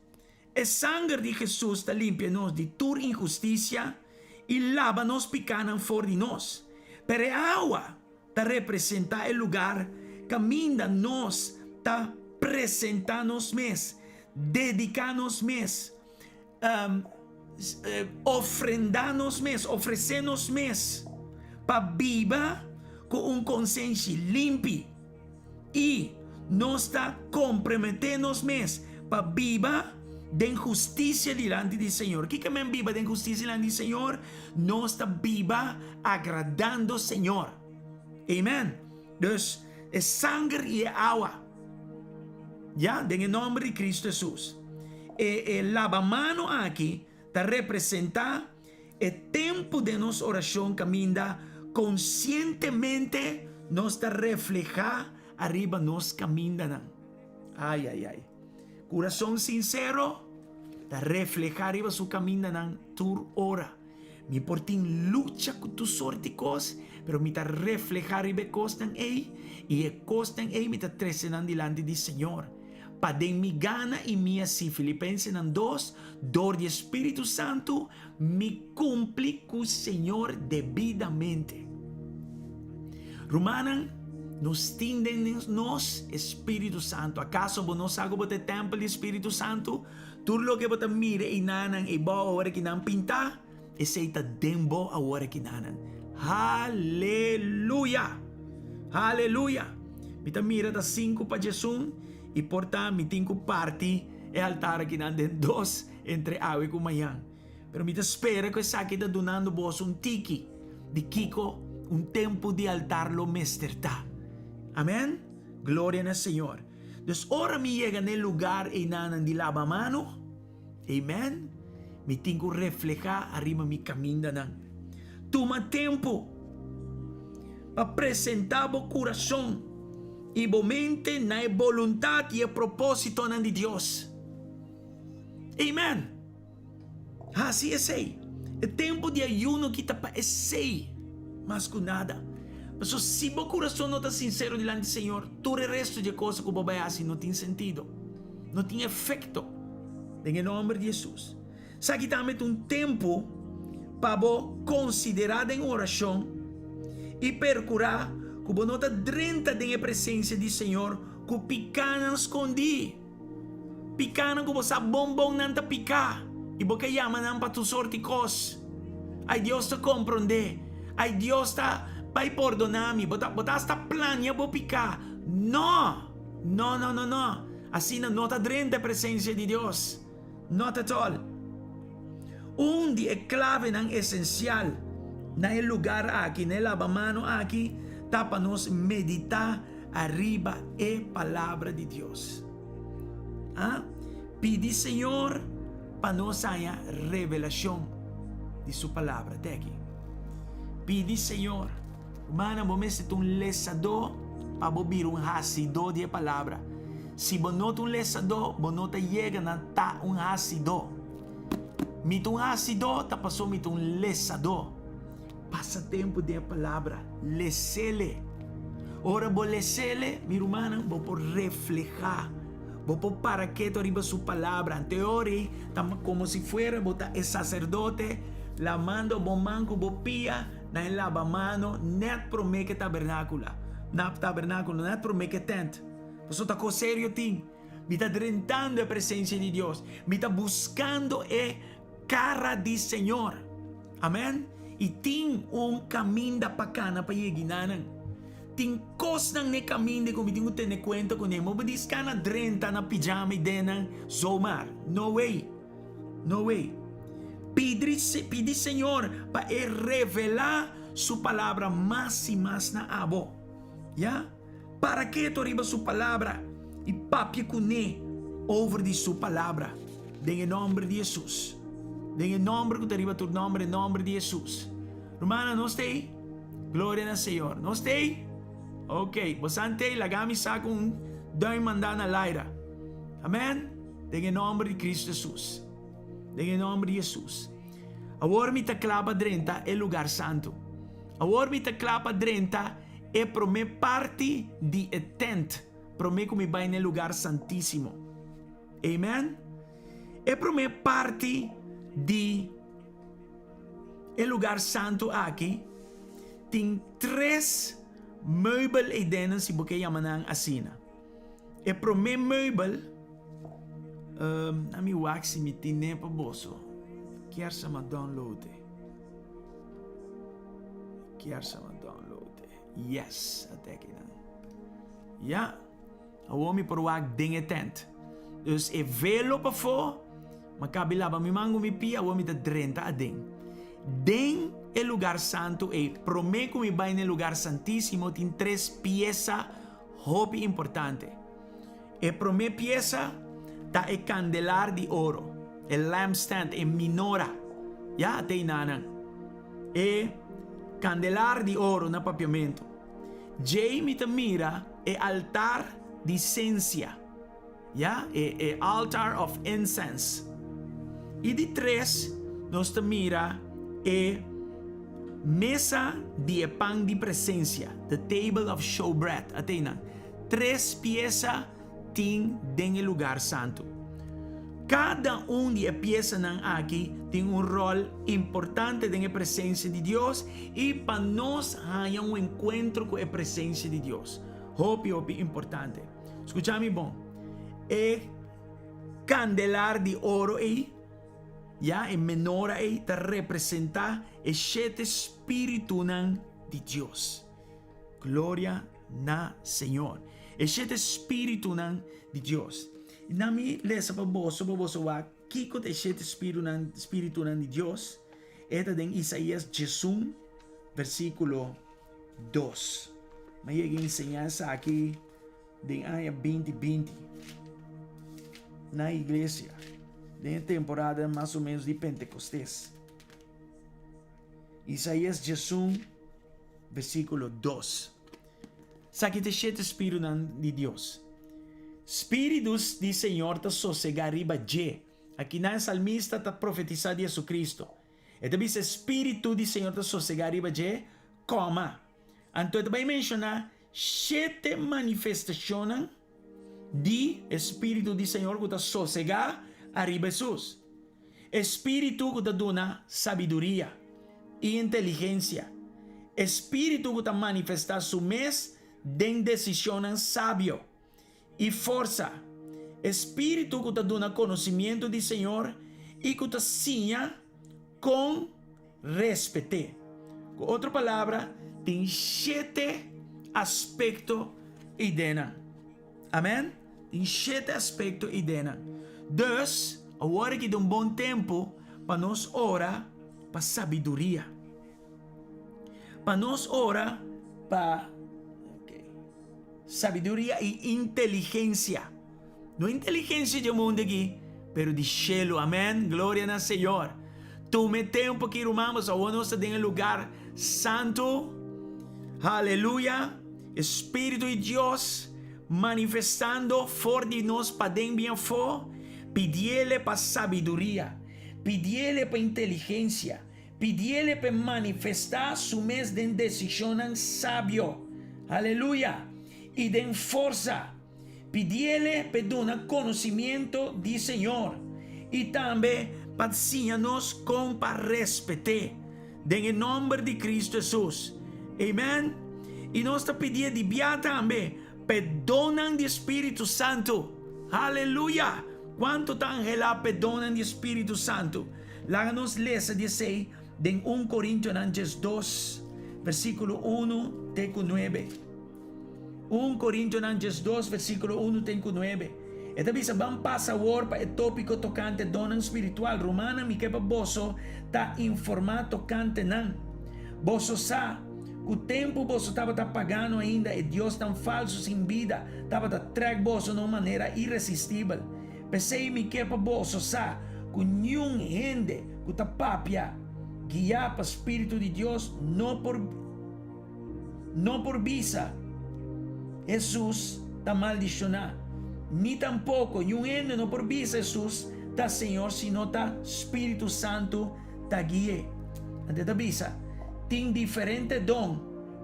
el sangre de Jesús te limpia nos de toda injusticia y lava nos picanan for de nos. Pero el agua te representa el lugar camina nos ta presentanos mes, dedicanos mes, ofrendanos mes, ofrecernos mes, para viva con un conciencia limpia y nos está comprometernos mes, para viva de injusticia delante del Señor. ¿Qué que me viva de injusticia delante del Señor? Nos está viva agradando al Señor. Amén. Dus es sangre y agua. Ya, en el nombre de Cristo Jesús. El lavamano aquí te representa el tiempo de nuestra oración camina conscientemente nos te refleja arriba nos caminan. Ay, ay, ay. Corazón sincero te refleja arriba su caminan tu hora. Mi portín lucha con tu sorte cos, pero mi te refleja arriba costan y costan mi te trecenan delante del Señor. Padén mi gana y mi así Filipenses 2, dor de Espíritu Santo, mi cumple con el Señor debidamente. Romanan nos tienden nos Espíritu Santo. ¿Acaso vos no sago bote templo del Espíritu Santo? Tú lo que vos mire y nanan y bo ahora que nan pinta, ese está dembo ahora que nanan. Aleluya. Aleluya. Mita mira da 5 para Jesús. Y por tanto, mi tengo parte el altar aquí en 2 entre agua y cumayán. Pero me espera que saque está donando vos un tiki de Kiko, un tiempo de altar lo mesterta. Amén. Gloria al Señor. Entonces, ahora me llega en el lugar y nanan de lavamano. Amén. Me tengo que reflejar arriba mi camino. Toma tiempo para presentar vos corazón. Y mente na voluntad y el propósito de Dios. Amén. Así es ahí. El tiempo de ayuno que está para ese. Más que nada. Pero si tu corazón no está sincero delante del Señor, todo el resto de cosas que vos haces no tiene sentido. No tiene efecto. En el nombre de Jesús. Sabe también un tiempo para vos considerar en oración y percurar como nota 30 de presencia del Señor, que picanan escondi. Picanan como sa bombón nanta pica. Y porque llaman para tu sorticos. Ay Dios te comprende. Ay Dios te va a perdonarme. Bota hasta plania bo picar. No. No, no, no, no. Así no nota 30 de presencia de Dios. Not at all. Un día clave nan esencial. Na el lugar aquí, en el lavamano aquí. Tápanos meditar arriba palabra de Dios. Pide Señor para nos haya revelación de su palabra. De aquí. Pide Señor, mana vos necesitas un lesador para vos vir un hacidor de palabra. Si vos no un lesador, vos no te llega a ta un hacidor. Mito un hacidor, te pasó mito un lesador. Passa tempo de palavra, lecele. Ora vou lecele, mi hermana, vou por reflejar, vou por para que arriba su palabra. Anteori, como si fuera bota el sacerdote, la mando bon manco bo pia, na el lavamano, net pro me que tabernáculo, net pro me que tent. Você tá com sério tim? Me tá drentando a presença de Deus, me tá buscando a cara de Senhor. Amém? E tem caminho da pacana para ir. Tem coisas ne caminho de como tem que conta com ele. Mas diz que na drenta na pijama e dena zomar. No way. No way. Pedi Senhor para revelar sua palavra mais e mais na abo. Ya? Para que tu arriba sua palavra e papi com ele over de sua palavra. Em nome de Jesus. Em nome que tu arriba tu nome, em nome de Jesus. Romana, não está? Glória ao Senhor. Não está? Ok. Bastante, lagami sa kung dahil mandana laira. Amém? Em nome de Cristo Jesus. Em nome de Jesus. Agora me clava 30 é lugar santo. Agora me ta clapa 30 é para me parte de tent, para me que me vai no lugar santíssimo. Amen? É para me parte de el lugar santo aqui. Tem 3 meubel e denen si porque yamanang asina. E para me meubel, ami waxi mi tine pa boso. Kier sa ma download. Yes, até aqui não. Ja, awo mi por wag ding tent. Dus e velo pa fo, makabila ba mi mango mi pia, awo mi ta 30 a ding. Ding el lugar santo e prometo mi vai nel lugar santísimo tin 3 piezas hobby importante. E prome pieza ta e candelar di oro, el lampstand e minora. Ya te nanan. E candelar di oro na papiamento. Jay mi ta mira e altar di esencia. Ya, e altar of incense. E di 3 nos ta mira e mesa de pan de presencia, the table of showbread. Atenan, 3 piezas tem en el lugar santo. Cada de piezas aqui tem rol importante en la presencia de Dios y para nos haya un encuentro con la presencia de Dios. Hopi importante. Escúchame bom. E candelar de oro aí, ya en menora aí te representa el 7 espíritu de Dios. Gloria na Señor. El 7 espíritu de Dios. Nami lesa pa boso wa kiko el 7 espíritu de Dios. Eta en Isaías 1, versículo 2. Me llega enseñanza aquí de año 2020 na iglesia. De temporada mais ou menos de Pentecostés. Isaías 1, versículo 2. Sabe que te Espírito de Deus. Espíritos de Senhor te sossegar riba de. Aqui na salmista está profetizado de Jesus Cristo. E também diz Espírito de Senhor te sossegar riba de, coma. Então também menciona 7 manifestações de Espírito de Senhor que te sossegar arriba Jesus. Espírito que te dona sabedoria e inteligência. Espírito que te manifesta su mes de decisões sábio e força. Espírito que te dona conhecimento de Senhor e que te ensina com respeito. Com outra palavra, tem 7 aspectos e dena. Amém? Tem 7 aspectos e dena. Dus, agora que de um bom tempo para nós orar para sabedoria. Para nós orar para sabedoria e inteligência. Não inteligência do mundo aqui, pero de cielo. Amém? Glória ao Senhor. Tu me tempo que rumamos a nós em lugar santo. Aleluia. Espírito de Deus manifestando for de nós para dentro for. Pediele para sabedoria, pediele para inteligência, pediele para manifestar su mes de decisão sábio, aleluia, e de força, pediele para dar conhecimento de Senhor, e também para ensinar-nos com para respeitar, em nome de Cristo Jesus, amém? E nós te pedimos de via também, perdonan de Espírito Santo, aleluia. Quanto tangela perdonan de Espírito Santo? Láganos lesa dice en 1 Corintios 2, versículo 1 tengo 9. 1 Corintios 2, versículo 1 tengo 9. Esta vez vamos a pasar para el tópico tocante donan espiritual. Romana mi quepa boso ta informado tocante nan. Boso sa, o tempo boso estava pagando ainda e Deus tão falso sem vida. Estava trago boso de uma maneira irresistível. Pensei me que para bolso sa com nenhum gente que ta papia guiar para o Espírito de Deus não por visa Jesus ta maldicionar ni tampouco nenhum gente não por visa Jesus ta Senhor sino ta Espírito Santo ta guie ante ta visa tem diferente dom,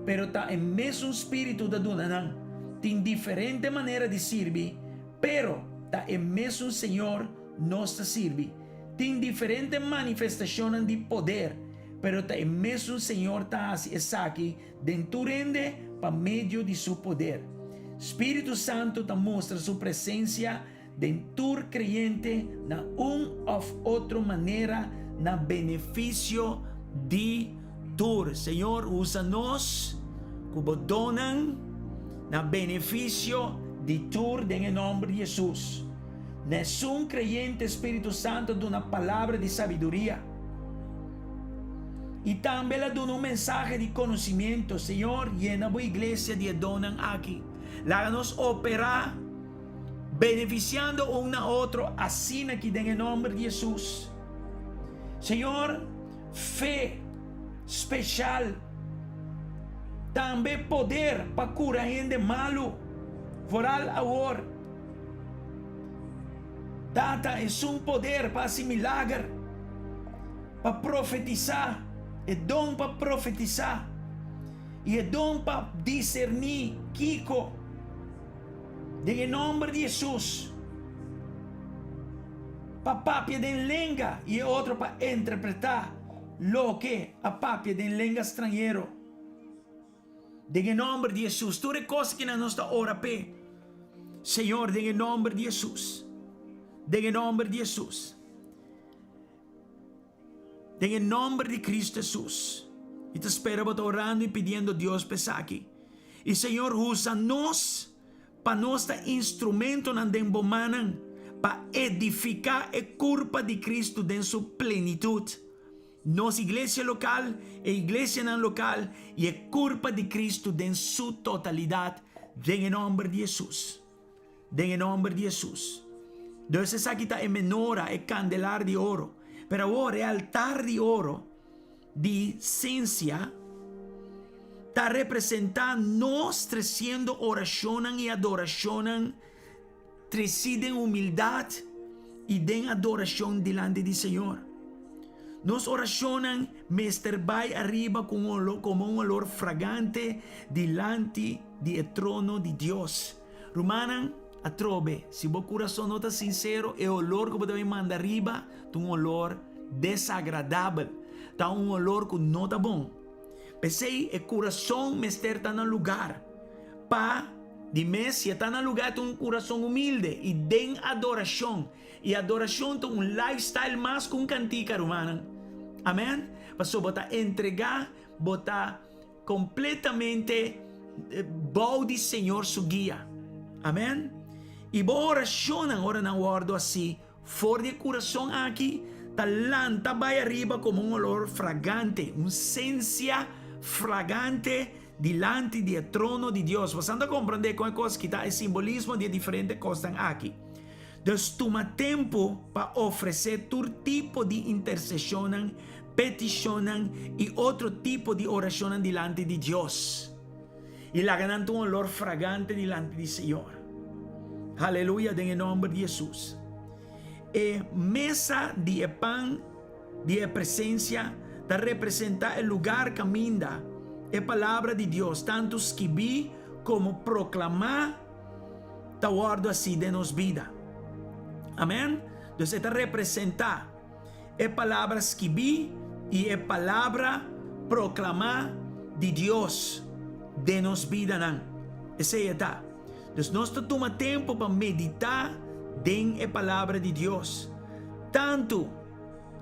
pero tá em mesmo espírito da dunanan. Tem diferente maneira de servir, pero tá em mesmo Senhor nos serve. Tem diferente manifestação de poder, pero tá em mesmo Senhor tá aqui dentro para meio de seu poder. Espírito Santo te mostra sua presença dentro creyente na ou outra maneira na benefício de tur. Senhor, usa-nos como donan na benefício de tur em nome de Jesus. Nessun creyente Espírito Santo de uma palavra de sabedoria. E também ela dá mensagem de conhecimento. Senhor, llena a igreja de donan aqui. Láganos operar, beneficiando um a outro, assim aqui em nome de Jesus. Senhor, fé especial, também poder para curar gente malo, foral agora. Data é poder para esse milagre, para profetizar, é dom para profetizar, e é dom para discernir, Kiko, em nome de Jesus. Para papia de língua e outro para interpretar lo que a papia de língua estrangeiro. Em nome de Jesus. Tudo é coisa que nós está orando. Senhor, em nome de Jesus. Em nome de Jesus. Em nome de Cristo Jesus. E te espero orando e pedindo a Deus para aqui. E Senhor, usa-nos para nosso instrumento na dembomanan para edificar a curva de Cristo em sua plenitude. Nossa igreja local, a igreja não local e a curva de Cristo em sua totalidade. Em nome de Jesus. Em nome de Jesus. Deus aqui está a menora, a candelar de ouro. Pero agora é altar de ouro de ciência. Está representando nós trazendo oração e adoração, trazendo humildade e de adoração delante do Senhor. Nos oracionam, Mr. vai arriba como um olor fragante delante do trono de Deus. Romanan, atrobe, se o coração não está sincero, é o olor que você manda arriba, é um olor desagradável, está um olor que não está bom. Pensei, o coração Mr. está no lugar, para de mês, se está no lugar, tem um coração humilde e de adoração. E adoração tem um lifestyle mais com cantica romana. Amém? Pastor, botar entregar, botar completamente bode Senhor su guia. Amém? E boa oração, ora não guardo assim, fora de coração aqui, talanta vai arriba como um olor fragante, uma essência fragante delante do trono de Deus. Você anda a compreender com a coisa que está o simbolismo de diferentes coisas aqui. Deus toma tempo para oferecer todo tipo de intercessão, petição e outro tipo de oração delante de Deus. E lá ganando um olor fragante delante do Senhor. Aleluia, em nome de Jesus. E mesa de pão, de presença, está representar o lugar que caminha. É palavra de Deus, tanto escrever como proclamar, está guardo assim de nos vida. Amém? Deus está representar é palavra escrever e é palavra proclamar de Deus de nos vida não. Essa é a Deus nós toma tempo para meditar em a palavra de Deus. Tanto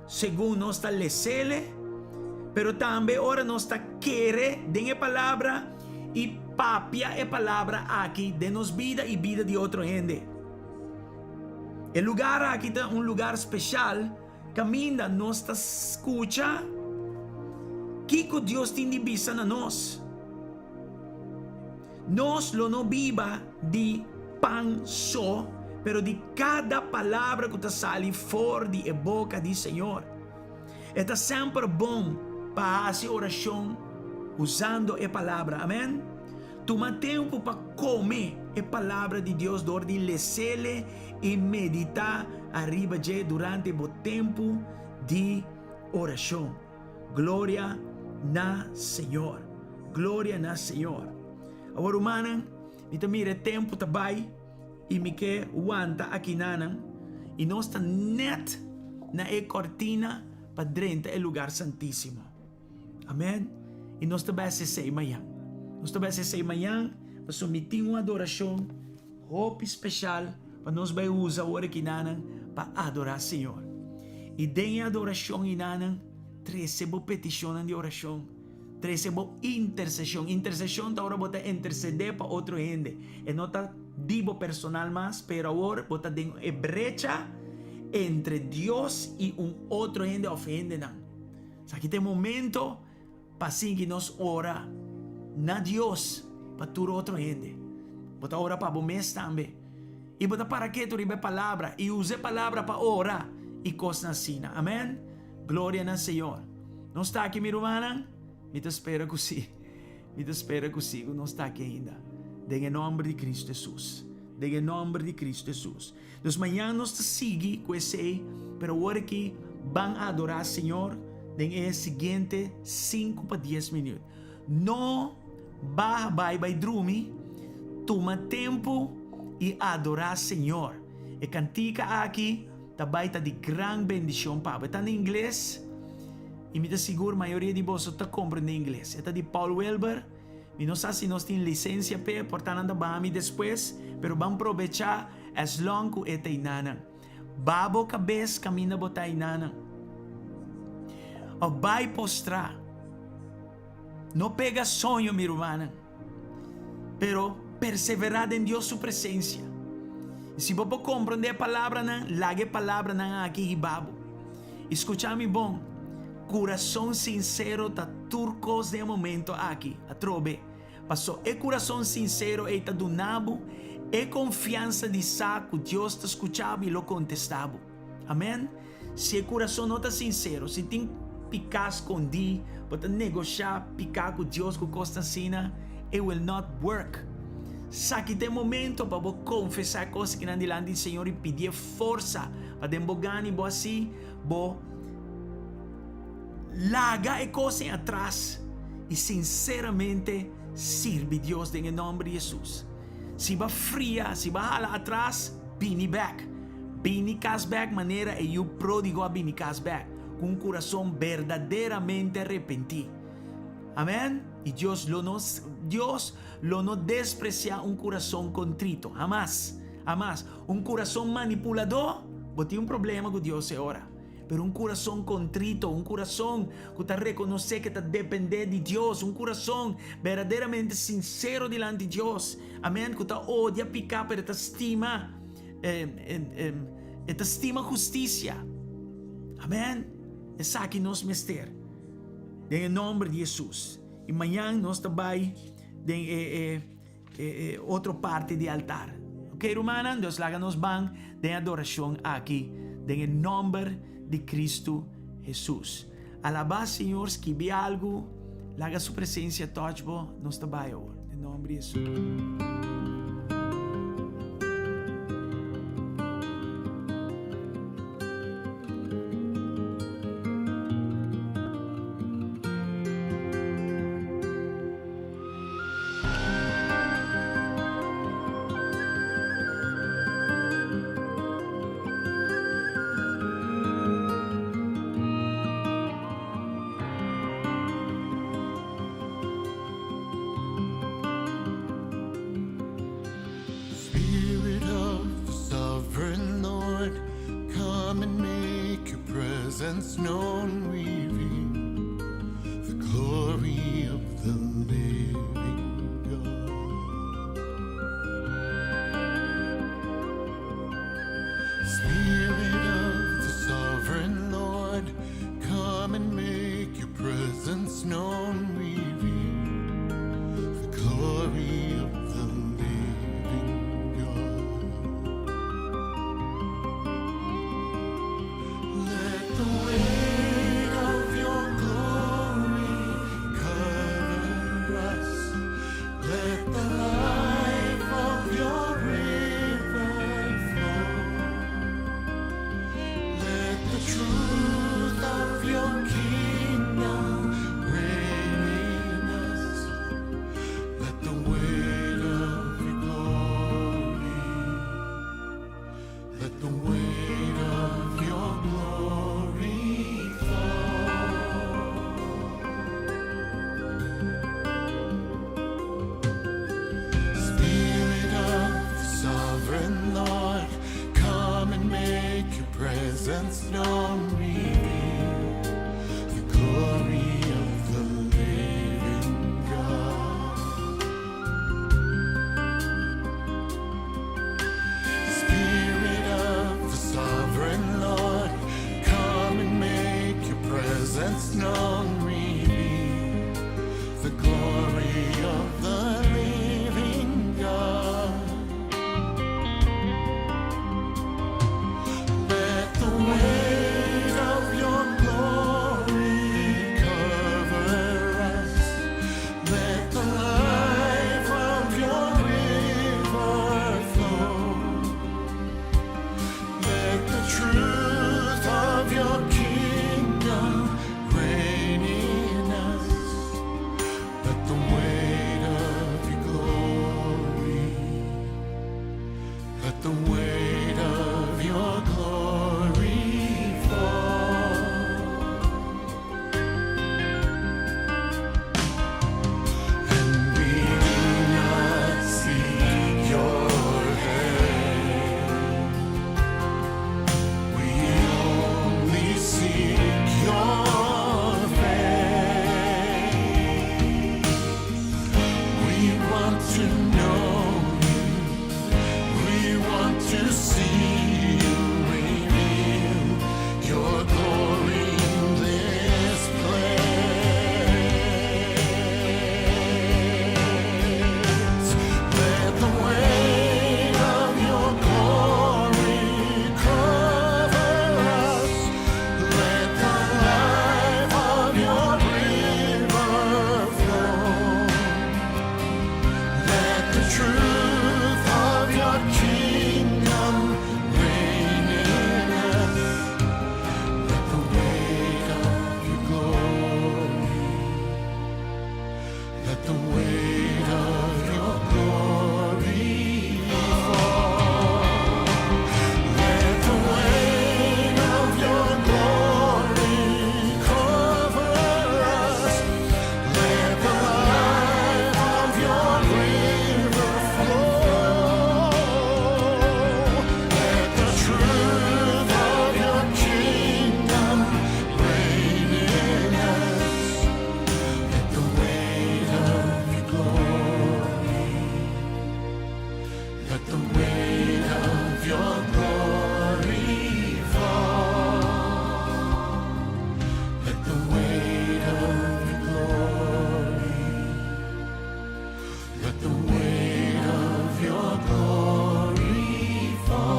segundo nós está lecele, pero também ora nós está querer de a palavra e papia a palavra aqui de nos vida e vida de outra gente. O lugar aqui está um lugar especial. Caminha, nós está escuta que Deus tem de vista na nós. Nós não viva de pão só, pero de cada palavra que está saindo fora da boca do Senhor. É sempre bom para fazer oração usando a palavra. Amém? Toma tempo para comer a palavra de Deus, de ler e meditar arriba durante o tempo de oração. Glória na Senhor. Glória na Senhor. Agora, humanan, ito mire tempo tabay, e me que wanta aqui nanan, e nós está net na cortina para dentro do lugar santíssimo. Amém? E nós também se sei manhã. Nós também se sei manhã para submeter uma adoração, roupa especial, para nós vai usar a hora que nanan para adorar o Senhor. E dentro da adoração e nanan, 13 petição de oração, 13 intercessão. Intercessão da hora bota interceder para outro gente. E não está digo personal mais, pero agora bota dentro a brecha entre Deus e outro gente ofende não. Aqui tem momento para assim que nós ora na Deus para tudo outro gente. Bota ora para mês também. E bota para que tu ribe palavra e use palavra para orar e coisa assim. Amém? Glória na Senhor. Não está aqui, minha irmã? Me te espera comigo. Me te espera comigo. Não está aqui ainda. Em nome de Cristo Jesus. Em nome de Cristo Jesus. Então, amanhã nós te seguimos com esse, pero agora que vão adorar o Senhor, em seguinte 5 para 10 minutos. Não vai dormir, toma tempo e adorar o Senhor. E cantica aqui, também está de grande bendição, Papa. Está em inglês, e me seguro a maioria de vocês está compreendendo inglês. Está de Paul Wilber. E não sei se nós temos licença para portanto vamos depois, pero vamos aproveitar as long que é inana. Babo cabeça camina botar inana. O vai postrar. Não pega sonho, minha irmã, pero perseverar em Deus sua presença. E se você compreender a palavra, lague a palavra aqui e babo. Escucha-me bom. Coração sincero tá turcos de momento aqui, a trobe. Passou é coração sincero e tá do nabo, é confiança de saco, Deus te escuchava e lo contestava. Amém? Se o coração não tá sincero, se tem picar escondido, pode negociar, picar com Deus com costa sina, it will not work. Saque tem momento para você confessar coisas que não dilante do Senhor e pedir força para dembogar e assim, larga e coisa atrás e sinceramente sirve Deus em nome de Jesus. Se vai fria, se vai hala atrás, bini back. Bini back maneira e eu pródigo a bini back com um coração verdadeiramente arrependido. Amém? E Deus não desprecia um coração contrito. Jamás. Um coração manipulador, você tem um problema com Deus agora. Pero um coração contrito, um coração que está reconhecer que está depender de Deus, um coração verdadeiramente sincero diante de Deus, amém? Que está odia picar, pero está estima, está estima justiça, amém? Essa aqui nós mister, em nome de Jesus. E amanhã nós também em outra parte do altar, ok, romana? Deus laga nos bang de adoração aqui, em nome de Cristo Jesus. Alaba, Senhor, que vi algo, laga sua presença, touchbo, nos trabalho, em nome de Jesus. Presence known, reveal the glory of the living God. Spirit of the sovereign Lord, come and make your presence known, reveal the glory of the living God. Let the wind want to know you. We want to see you reveal your glory in this place. Let the weight of your glory cover us. Let the life of your river flow. Let the truth of your kingdom reign in us. Let the weight of your glory, let the weight of your glory fall. Let the weight of your glory cover us. Let the life of your river flow. Let the truth of your kingdom reign in us. Let the weight of your glory, let the weight of your glory fall. Let the weight of your glory, let the weight of your glory fall.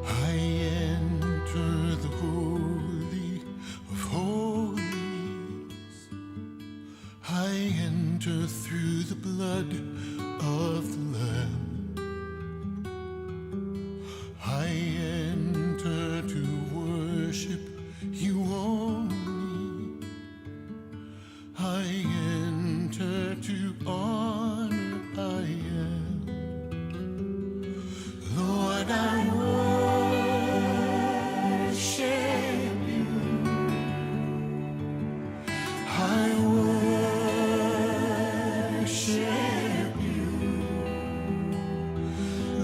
I enter the holy of holies. I enter through the blood of the Lamb. I enter to worship you only. I enter to honor I am. Lord, I worship you. I worship you.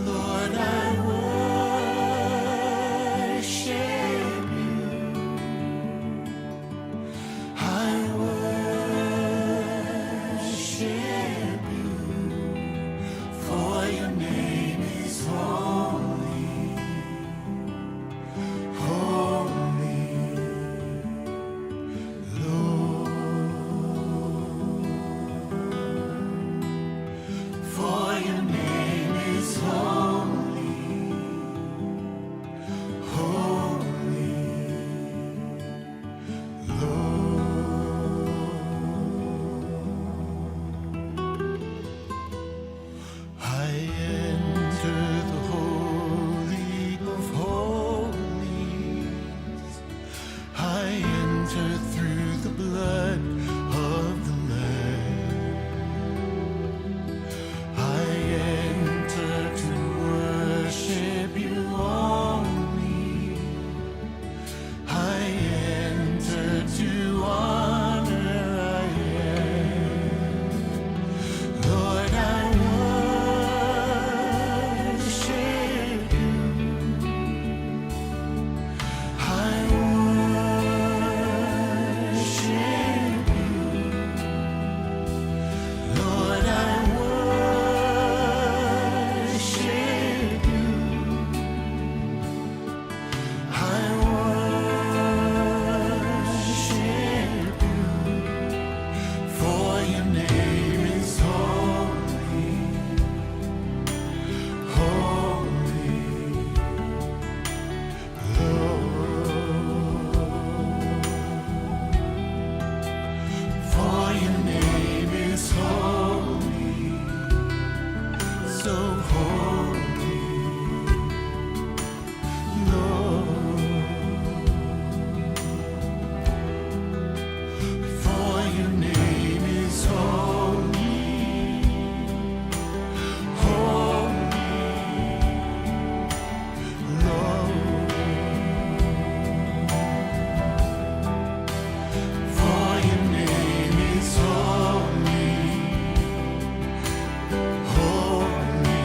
Lord, I worship you. I worship you. For your name is holy. Holy, Lord. For your name is holy. Holy, Lord. I enter the holy of holies. I enter through the blood of the Lamb. I enter to worship you only. I enter to honor I am. Lord, I worship you. I worship you. Lord, I worship you. I worship you. For your name is holy. Holy, Lord. For your name is holy. So holy, Lord. For your name is holy. Holy, Lord. For your name is holy. Holy,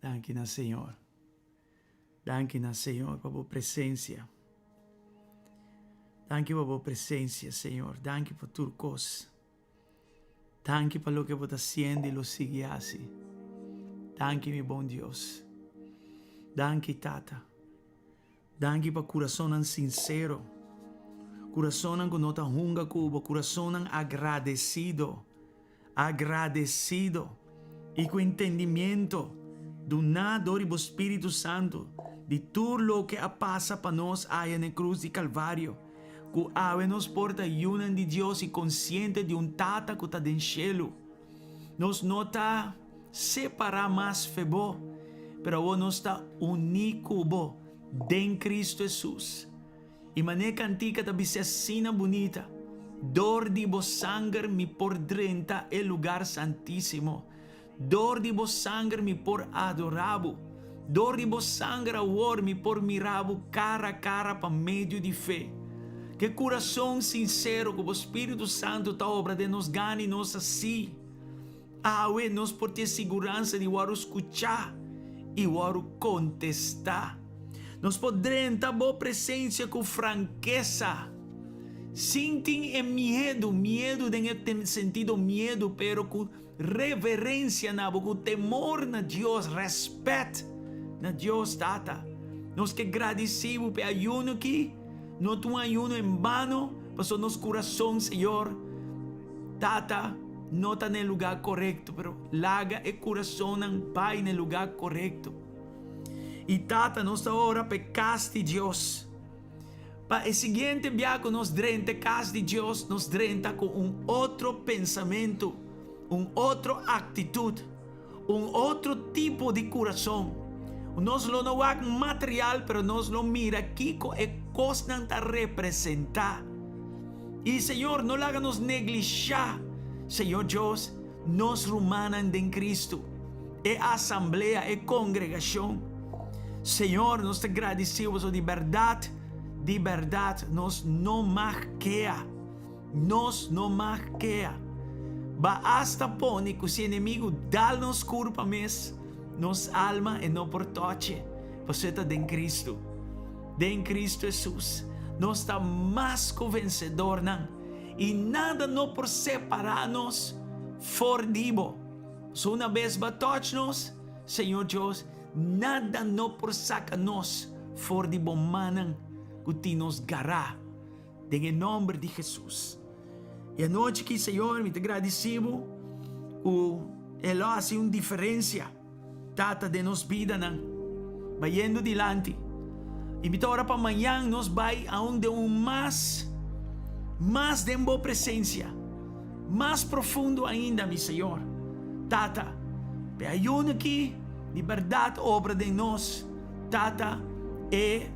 Danke na, Senhor. Danke na, Senhor, por tua presença. Danke por tua presença, Senhor. Danke por tua coisa. Danke por lo que você está fazendo e lo sigue assim. Danke, meu bom Deus. Danke, Tata. Danke por coração sincero. Coração que não está hunga cubo. Coração agradecido. Agradecido. E com entendimento do nada do Espírito Santo. De tudo lo que passa para nós aí na cruz de Calvário. Que ave nos porta unan de Deus e consciente de Tata que está no cielo. Nos não está separar mais febo, pero nos está único em Cristo Jesus. E maneira cantica da bicecina bonita. Dor de vos sangue me por drenta el lugar santíssimo. Dor de vos sangue me por adorabo. Dor de vos sangue awor me por mirabo cara a cara para meio de fé. Que coração sincero que o Espírito Santo está obra de nos gane nos assim. Awe nos por ter segurança de waru escuchar e waru contestar. Nos podremos ter boa presença com franqueza. Sintim medo em sentido medo, pero com reverência na com temor na Deus, respeito na Deus, Tata. Nos que agradecemos pelo ayuno aqui. Não é um ayuno em vano, mas nos coração, Senhor. Tata, não está no lugar correto, pero laga o coração ng Pai no lugar correto. E Tata, nossa hora pecaste Deus. Para o seguinte viaje nos drenta casa de Deus, nos drenta com outro pensamento, outra atitude, outro tipo de coração. Nós não é material, pero nós não mira aqui com a coisa que representar. E Senhor, não haga nos neglijar, Senhor Deus, nos rumanan em Cristo, assembleia, congregação. Senhor, nós te agradecemos de verdade, nós não marquea, Basta pone que o inimigo dá-nos culpa mesmo, nos alma e não por toche, você está em Cristo Jesus. Nós está mais que vencedor, não? E nada não por separar-nos for dibo. So uma vez batoch-nos, Senhor Deus, nada não por saca-nos for dibo manan, que nos gará, em nome de Jesus. E a noite que, Senhor, me te agradecemos, ele hace uma diferença, Tata, de nos vida, não? Vai indo dilante. E me ora para amanhã, nós vai aonde mais de boa presença, mais profundo ainda, meu Senhor. Tata, ayuno aqui, de verdade, obra de nós, Tata,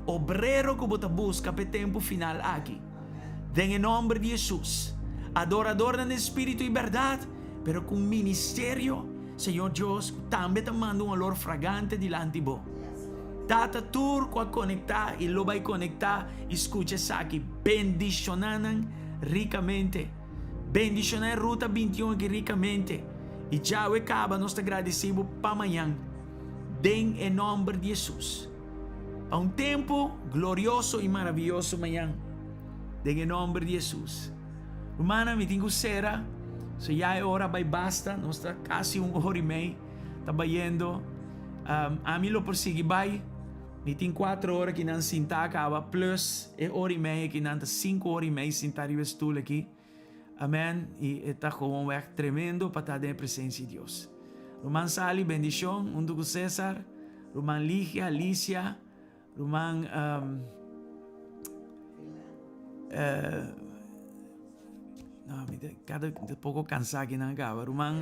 obrero que você busca para o tempo final aqui. Em nome de Jesus, adorador no Espírito e verdade, pero com ministério, Senhor Deus, também te manda olor fragante dilante de você. Tata turco a conectar e lo vai conectar. Escucha isso aqui. Bendicionanan ricamente. Bendicionar Ruta 21 aqui ricamente. E já o acaba, nós te agradecemos para amanhã. Em nome de Jesus. Para um tempo glorioso e maravilhoso amanhã. Em nome de Jesus. Humana, me tenho cera. So já é hora, vai basta. Nós está quase 1h30. Está bayendo. A mim lo persigue, vai. Me tem 4 horas que não sinta acaba, plus 1h30 que não 5h30 sentar em estudo aqui. Amém. E está com um work tremendo para estar na presença de Deus. Roman Sali, bendição. Mundo com César. Roman Ligia, Alicia. Roman cada pouco cansado que não acaba. Roman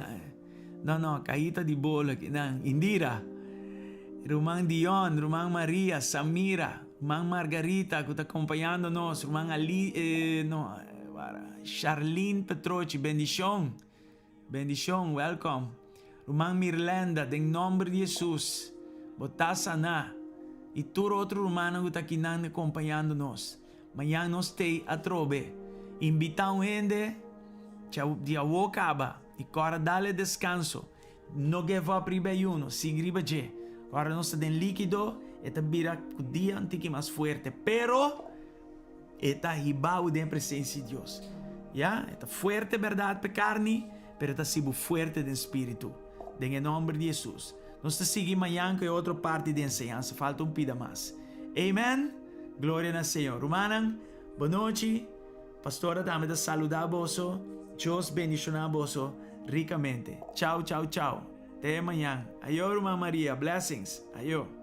Caíta de bola que não. Indira. Romang Dion, Romang Maria, Samira, Romang Margarita que está acompanhando nós, Romang Charlene Petrochi, bendição, welcome. Romang Mirlanda, em nome de Jesus, botar sana, e todo outro romano que está aqui acompanhando nós. Amanhã nós te atrobe, invitar gente, de acaba, e agora dá-lhe descanso, não give up riba yuno, siga riba je. Agora nós estamos líquido, eta vira o dia antigo mais forte, pero eta ribau de presença de Deus. Ya, eta fuerte verdade para carne, pero eta sibo fuerte de espírito. Em nome de Jesus. Nós te seguimos amanhã com outra parte de enseñança. Falta pida mais. Amen. Glória ao Senhor. Romanan, boa noite. Pastora, também te saludar vos. Deus bendicionar vos ricamente. Tchau, tchau, tchau. Até amanhã. Ayo, Irmã Maria. Blessings. Ayo.